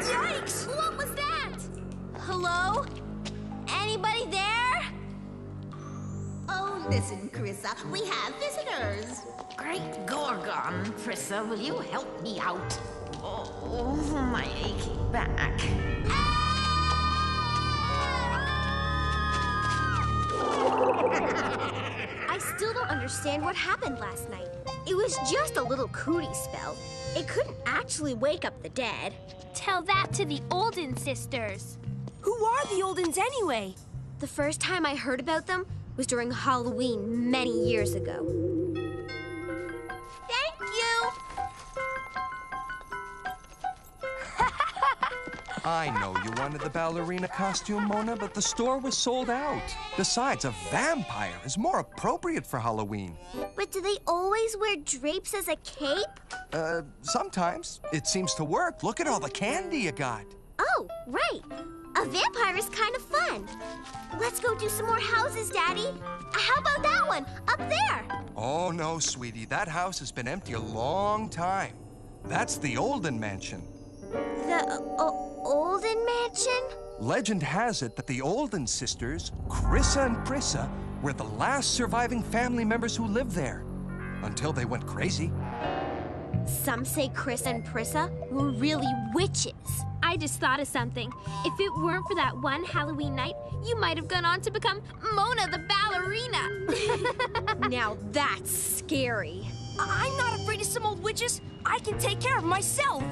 Speaker 3: Yikes!
Speaker 2: What was that? Hello? Anybody there?
Speaker 9: Oh, listen, Chrissa, we have visitors. Great Gorgon, Prissa, will you help me out? Oh, my aching back.
Speaker 2: I still don't understand what happened last night. It was just a little cootie spell. It couldn't actually wake up the dead.
Speaker 4: Tell that to the Olden sisters.
Speaker 3: Who are the Oldens anyway?
Speaker 2: The first time I heard about them was during Halloween many years ago. Thank you!
Speaker 5: I know you wanted the ballerina costume, Mona, but the store was sold out. Besides, a vampire is more appropriate for Halloween.
Speaker 2: But do they always wear drapes as a cape?
Speaker 5: Sometimes. It seems to work. Look at all the candy you got.
Speaker 2: Oh, right. A vampire is kind of fun. Let's go do some more houses, Daddy. How about that one, up there?
Speaker 5: Oh, no, sweetie. That house has been empty a long time. That's the Olden Mansion.
Speaker 2: The Olden Mansion?
Speaker 5: Legend has it that the Olden sisters, Chrissa and Prissa, were the last surviving family members who lived there. Until they went crazy.
Speaker 2: Some say Chris and Prissa were really witches.
Speaker 4: I just thought of something. If it weren't for that one Halloween night, you might have gone on to become Mona the ballerina.
Speaker 2: Now that's scary.
Speaker 3: I'm not afraid of some old witches. I can take care of myself.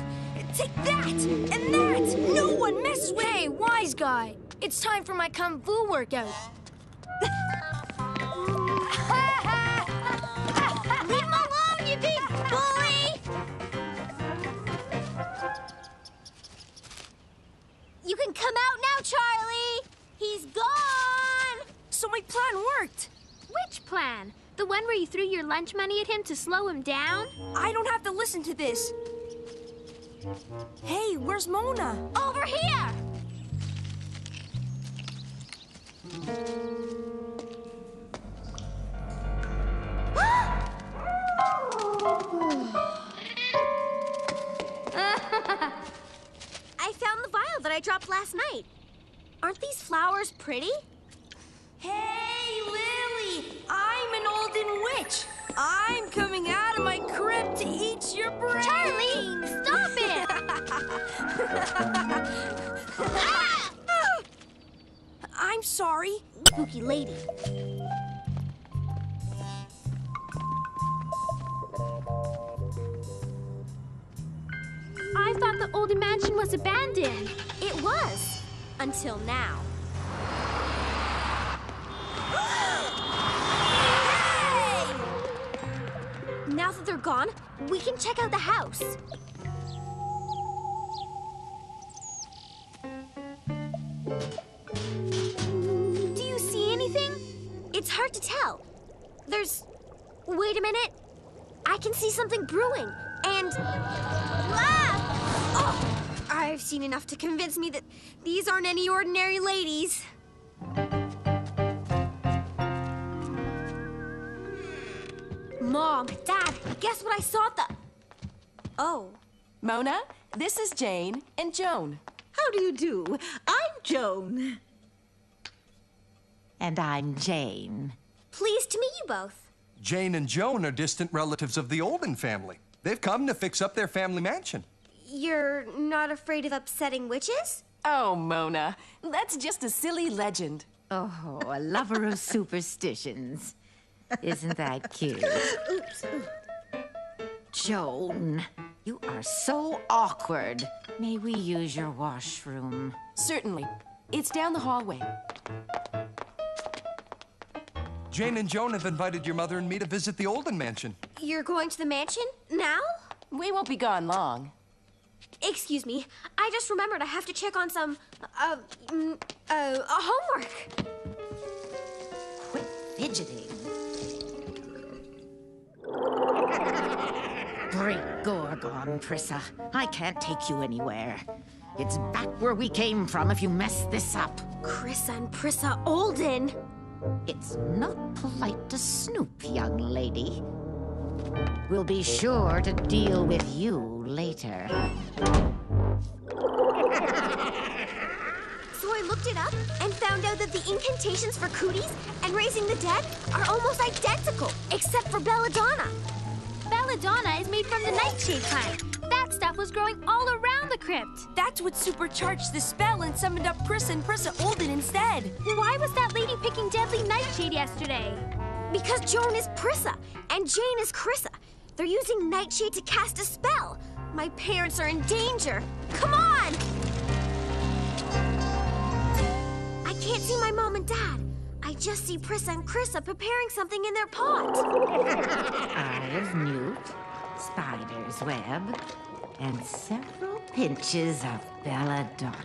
Speaker 3: Take that and that. No one messes with.
Speaker 13: Hey, wise guy. It's time for my kung fu workout.
Speaker 2: Leave him alone, you big bully! You can come out now, Charlie! He's gone!
Speaker 3: So my plan worked.
Speaker 4: Which plan? The one where you threw your lunch money at him to slow him down?
Speaker 3: I don't have to listen to this. Hey, where's Mona?
Speaker 2: Over here! I found the vial that I dropped last night. Aren't these flowers pretty?
Speaker 3: Hey, Lily! I'm an Olden witch. I'm coming out of my crib to eat your brain.
Speaker 2: Charlie, stop it! Ah!
Speaker 3: I'm sorry.
Speaker 2: Spooky lady.
Speaker 4: I thought the Olden Mansion was abandoned.
Speaker 2: It was, until now. Now that they're gone, we can check out the house. Do you see anything? It's hard to tell. Wait a minute. I can see something brewing, and... Ah! Oh! I've seen enough to convince me that these aren't any ordinary ladies. Mom, Dad, guess what I saw at the...
Speaker 14: Oh. Mona, this is Jane and Joan.
Speaker 9: How do you do? I'm Joan. And I'm Jane.
Speaker 2: Pleased to meet you both.
Speaker 5: Jane and Joan are distant relatives of the Olden family. They've come to fix up their family mansion.
Speaker 2: You're not afraid of upsetting witches?
Speaker 14: Oh, Mona, that's just a silly legend.
Speaker 9: Oh, a lover of superstitions. Isn't that cute?
Speaker 21: Oops.
Speaker 9: Joan, you are so awkward. May we use your washroom?
Speaker 14: Certainly. It's down the hallway.
Speaker 5: Jane and Joan have invited your mother and me to visit the Olden mansion.
Speaker 2: You're going to the mansion? Now?
Speaker 14: We won't be gone long.
Speaker 2: Excuse me. I just remembered I have to check on some, homework.
Speaker 9: Quit fidgeting. Great Gorgon, Prissa. I can't take you anywhere. It's back where we came from if you mess this up.
Speaker 2: Chris and Prissa Olden.
Speaker 9: It's not polite to snoop, young lady. We'll be sure to deal with you later.
Speaker 2: So I looked it up and found out that the incantations for cooties and raising the dead are almost identical, except for Belladonna.
Speaker 4: Belladonna is made from the nightshade plant. That stuff was growing all around the crypt.
Speaker 3: That's what supercharged the spell and summoned up Chris and Prissa Olden instead.
Speaker 4: Why was that lady picking deadly nightshade yesterday?
Speaker 2: Because Joan is Prissa and Jane is Chrissa. They're using nightshade to cast a spell. My parents are in danger. Come on! I can't see my mom and dad. I just see Prissa and Chrissa preparing something in their pot.
Speaker 9: Eye of newt, spider's web, and several pinches of belladonna.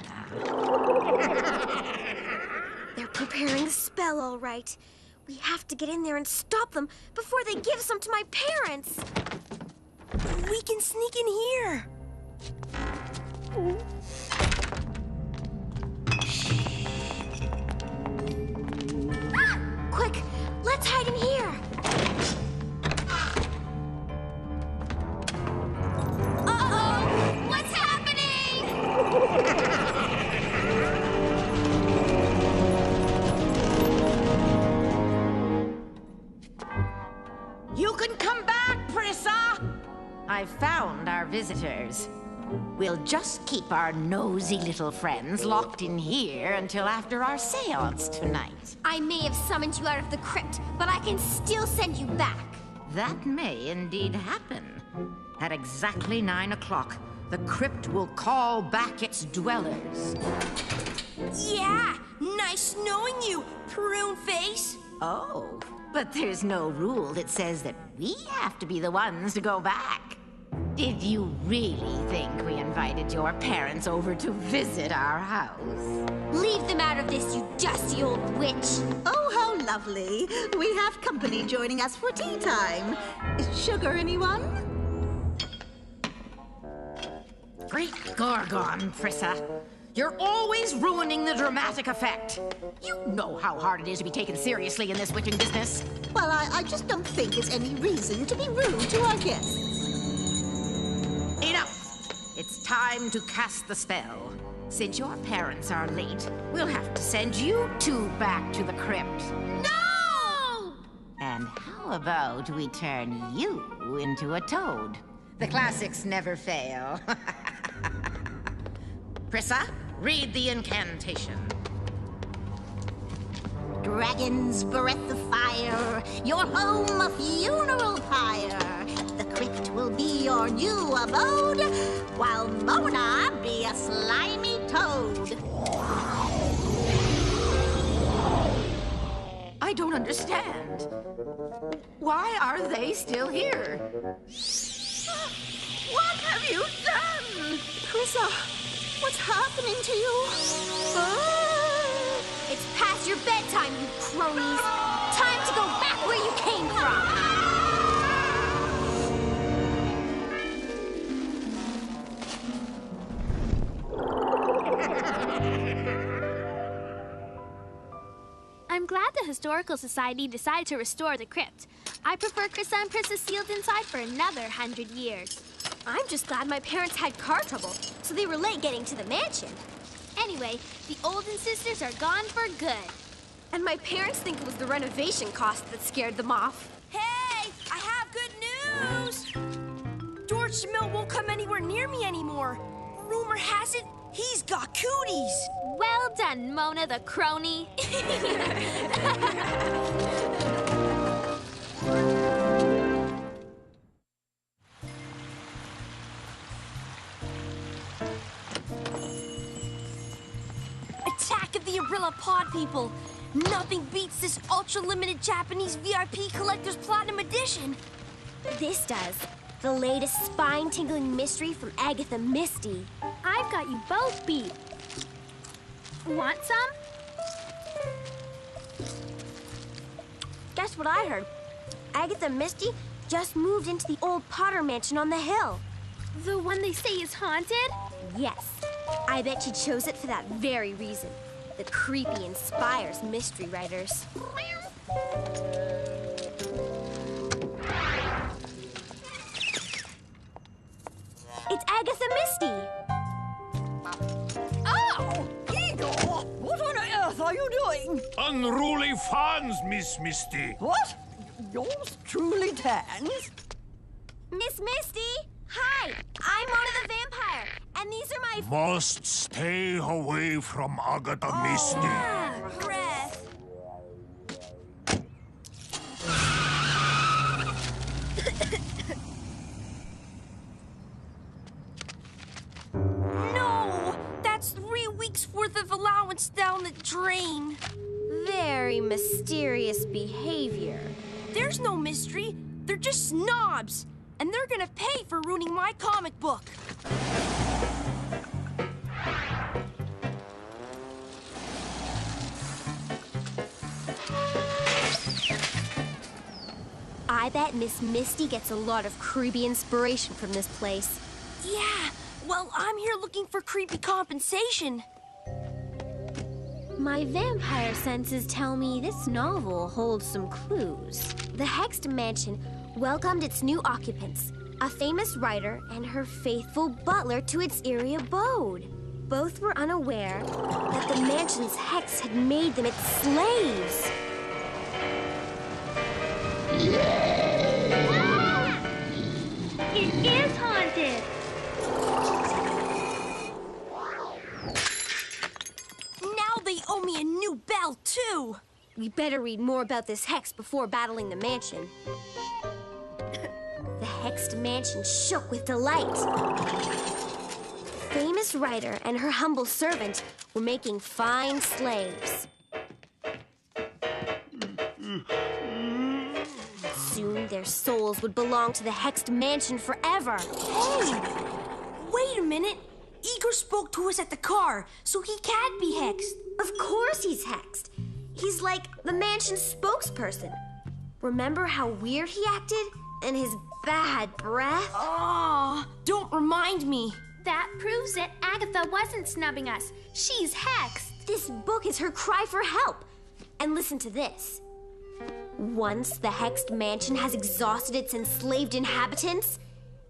Speaker 2: They're preparing a spell, all right. We have to get in there and stop them before they give some to my parents.
Speaker 3: We can sneak in here.
Speaker 2: Ah! Quick, let's hide in here.
Speaker 8: Uh-oh! What's happening?
Speaker 9: You can come back, Prissa! I found our visitors. We'll just keep our nosy little friends locked in here until after our seance tonight.
Speaker 2: I may have summoned you out of the crypt, but I can still send you back.
Speaker 9: That may indeed happen. At exactly 9 o'clock, the crypt will call back its dwellers.
Speaker 3: Yeah! Nice knowing you, prune face!
Speaker 9: Oh, but there's no rule that says that we have to be the ones to go back. Did you really think we invited your parents over to visit our house?
Speaker 2: Leave them out of this, you dusty old witch.
Speaker 11: Oh, how lovely. We have company joining us for tea time. Sugar, anyone?
Speaker 9: Great Gorgon, Prissa. You're always ruining the dramatic effect. You know how hard it is to be taken seriously in this witching business.
Speaker 11: Well, I just don't think there's any reason to be rude to our guests.
Speaker 9: Enough! It's time to cast the spell. Since your parents are late, we'll have to send you two back to the crypt.
Speaker 8: No!
Speaker 9: And how about we turn you into a toad? The classics never fail. Prissa, read the incantation.
Speaker 11: Dragon's breath of fire, your home a funeral pyre. The crypt will be your new abode, while Mona be a slimy toad.
Speaker 9: I don't understand. Why are they still here? What have you done?
Speaker 21: Chrissa, what's happening to you?
Speaker 2: It's past your bedtime, you cronies. Time to go back where you came from.
Speaker 4: I'm glad the Historical Society decided to restore the crypt. I prefer Chrissa and Prissa sealed inside for another 100 years.
Speaker 2: I'm just glad my parents had car trouble, so they were late getting to the mansion.
Speaker 4: Anyway, the Olden sisters are gone for good.
Speaker 2: And my parents think it was the renovation cost that scared them off.
Speaker 3: Hey, I have good news! George Schmidt won't come anywhere near me anymore. Rumor has it, He's got cooties!
Speaker 4: Well done, Mona the crony.
Speaker 3: Attack of the Umbrella Pod people! Nothing beats this ultra-limited Japanese VIP Collector's Platinum Edition!
Speaker 2: This does. The latest spine-tingling mystery from Agatha Misty.
Speaker 4: I've got you both beat. Want some?
Speaker 2: Guess what I heard? Agatha Misty just moved into the old Potter mansion on the hill.
Speaker 4: The one they say is haunted?
Speaker 2: Yes. I bet she chose it for that very reason. The creepy inspires mystery writers. It's Agatha Misty!
Speaker 1: Oh! Igor! What on earth are you doing?
Speaker 17: Unruly fans, Miss Misty.
Speaker 1: What? Yours truly tans?
Speaker 2: Miss Misty! Hi! I'm Mona the Vampire, and these are my...
Speaker 17: Must stay away from Agatha Misty.
Speaker 3: Breath! No! That's 3 weeks worth of allowance down the drain.
Speaker 2: Very mysterious behavior.
Speaker 3: There's no mystery. They're just snobs. And they're gonna pay for ruining my comic book.
Speaker 2: I bet Miss Misty gets a lot of creepy inspiration from this place.
Speaker 3: Yeah, well, I'm here looking for creepy compensation.
Speaker 2: My vampire senses tell me this novel holds some clues. The Hexed Mansion welcomed its new occupants, a famous writer and her faithful butler to its eerie abode. Both were unaware that the mansion's hex had made them its slaves.
Speaker 4: It is haunted!
Speaker 3: Now they owe me a new bell, too!
Speaker 2: We better read more about this hex before battling the mansion. The Hexed Mansion shook with delight. Famous writer and her humble servant were making fine slaves. Soon their souls would belong to the Hexed Mansion forever.
Speaker 3: Hey! Wait a minute! Igor spoke to us at the car, so he can't be hexed.
Speaker 2: Of course he's hexed. He's like the mansion's spokesperson. Remember how weird he acted? And his bad breath?
Speaker 3: Oh, don't remind me.
Speaker 4: That proves it. Agatha wasn't snubbing us. She's hexed.
Speaker 2: This book is her cry for help. And listen to this. Once the Hexed Mansion has exhausted its enslaved inhabitants,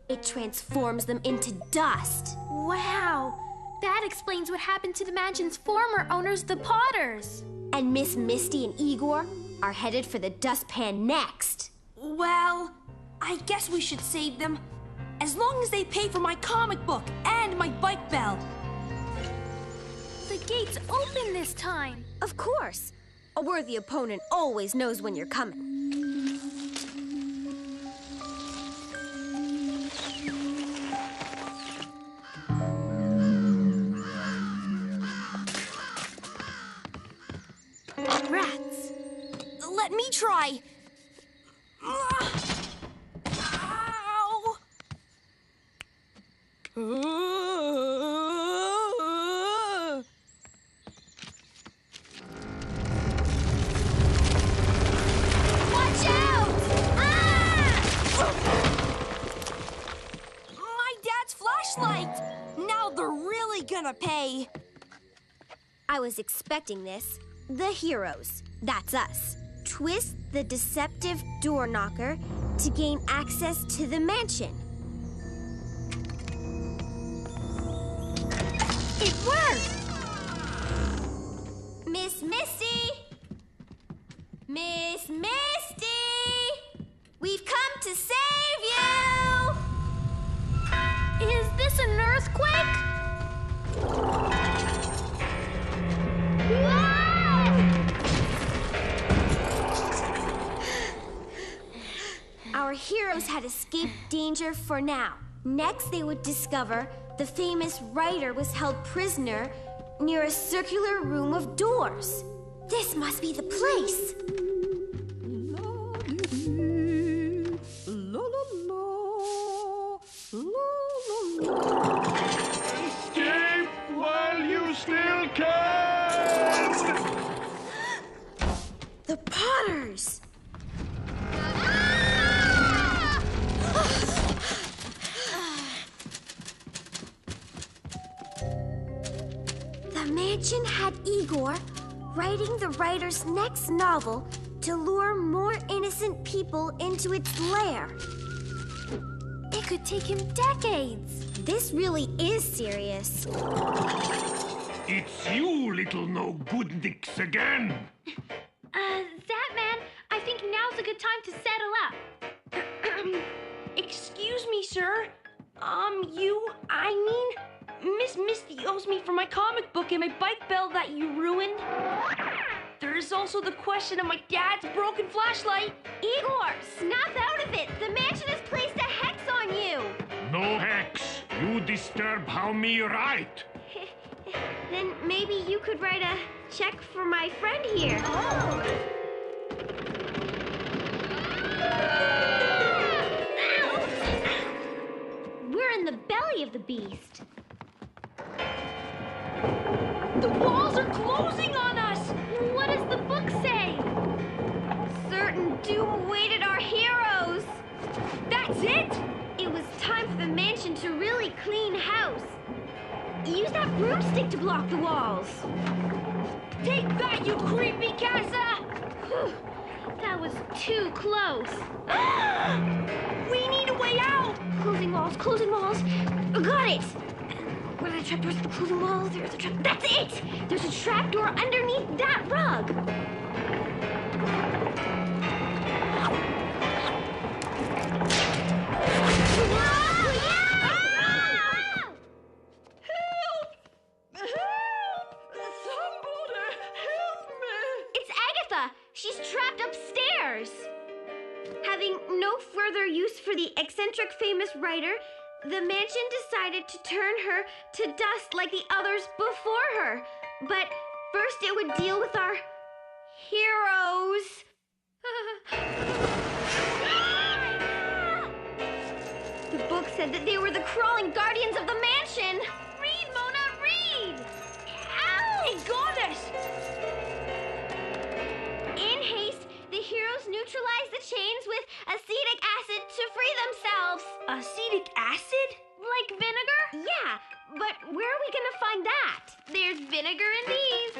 Speaker 2: it transforms them into dust.
Speaker 4: Wow. That explains what happened to the mansion's former owners, the Potters.
Speaker 2: And Miss Misty and Igor are headed for the dustpan next.
Speaker 3: Well, I guess we should save them. As long as they pay for my comic book and my bike bell.
Speaker 4: The gate's open this time.
Speaker 2: Of course. A worthy opponent always knows when you're coming.
Speaker 3: Rats. Let me try. Ow.
Speaker 4: Watch out! Ah!
Speaker 3: My dad's flashlight! Now they're really gonna pay.
Speaker 2: I was expecting this. The heroes, that's us, twist the deceptive door knocker to gain access to the mansion.
Speaker 4: It worked!
Speaker 2: Miss Misty! Miss Misty! We've come to save you!
Speaker 4: Is this an earthquake?
Speaker 2: heroes had escaped danger for now. Next, they would discover the famous writer was held prisoner near a circular room of doors. This must be the place.
Speaker 17: Escape while you still can!
Speaker 2: The Potters! The mansion had Igor writing the writer's next novel to lure more innocent people into its lair. It could take him decades. This really is serious.
Speaker 17: It's you, little no-goodniks again.
Speaker 4: Zapman, I think now's a good time to settle up.
Speaker 3: Excuse me, sir. Miss Misty owes me for my comic book and my bike bell that you ruined. There is also the question of my dad's broken flashlight.
Speaker 2: Igor, snap out of it! The mansion has placed a hex on you!
Speaker 17: No hex. You disturb how me write.
Speaker 2: Then maybe you could write a check for my friend here. Oh. We're in the belly of the beast.
Speaker 3: The walls are closing on us!
Speaker 2: What does the book say? Certain doom awaited our heroes.
Speaker 3: That's it?
Speaker 2: It was time for the mansion to really clean house. Use that broomstick to block the walls.
Speaker 3: Take that, you creepy casa!
Speaker 2: That was too close.
Speaker 3: We need a way out!
Speaker 2: Closing walls, closing walls. Got it! Where are the trapdoors? Closing walls, there's a trap. That's it! There's a trapdoor underneath that rug. She's trapped upstairs! Having no further use for the eccentric famous writer, the mansion decided to turn her to dust like the others before her. But first it would deal with our heroes. The book said that they were the crawling guardians of the mansion. Read, Mona, read! Ow!
Speaker 3: It got us!
Speaker 2: In haste, the heroes neutralize the chains with acetic acid to free themselves.
Speaker 3: Acetic acid?
Speaker 2: Like vinegar? Yeah, but where are we gonna find that? There's vinegar in these.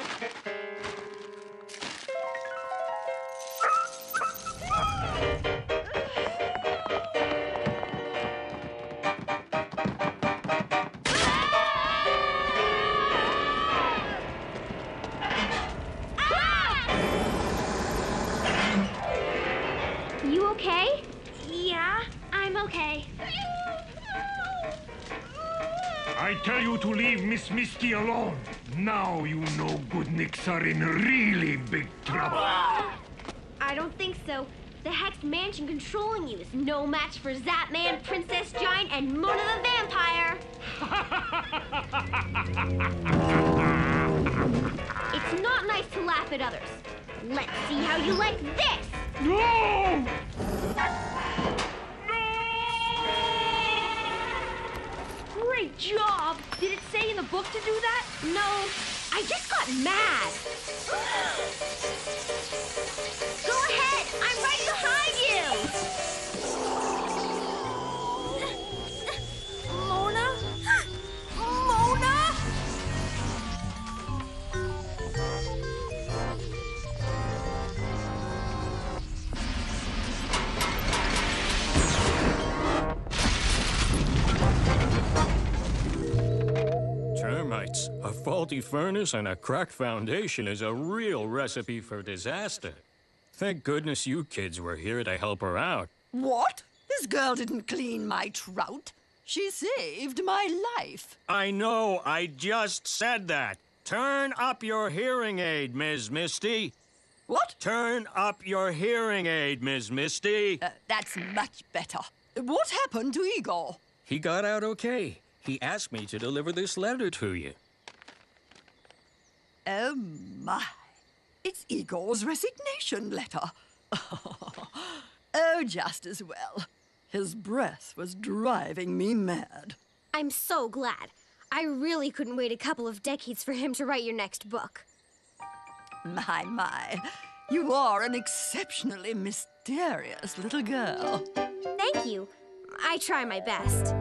Speaker 2: You okay?
Speaker 3: Yeah, I'm okay.
Speaker 17: I tell you to leave Miss Misty alone. Now you know goodniks are in really big trouble.
Speaker 2: I don't think so. The Hexed Mansion controlling you is no match for Zapman, Princess Giant, and Mona the Vampire. It's not nice to laugh at others. Let's see how you like this.
Speaker 17: No!
Speaker 3: Great job! Did it say in the book to do that?
Speaker 2: No, I just got mad. Go ahead, I'm right behind you.
Speaker 3: Mona? Mona?
Speaker 23: Termites, a faulty furnace, and a cracked foundation is a real recipe for disaster. Thank goodness you kids were here to help her out.
Speaker 1: What? This girl didn't clean my trout. She saved my life.
Speaker 23: I know, I just said that. Turn up your hearing aid, Ms. Misty.
Speaker 1: What?
Speaker 23: Turn up your hearing aid, Miss Misty.
Speaker 1: That's much better. What happened to Igor?
Speaker 23: He got out okay. He asked me to deliver this letter to you.
Speaker 1: Oh, my. It's Igor's resignation letter. Oh, just as well. His breath was driving me mad.
Speaker 2: I'm so glad. I really couldn't wait a couple of decades for him to write your next book.
Speaker 1: My. You are an exceptionally mysterious little girl.
Speaker 2: Thank you. I try my best.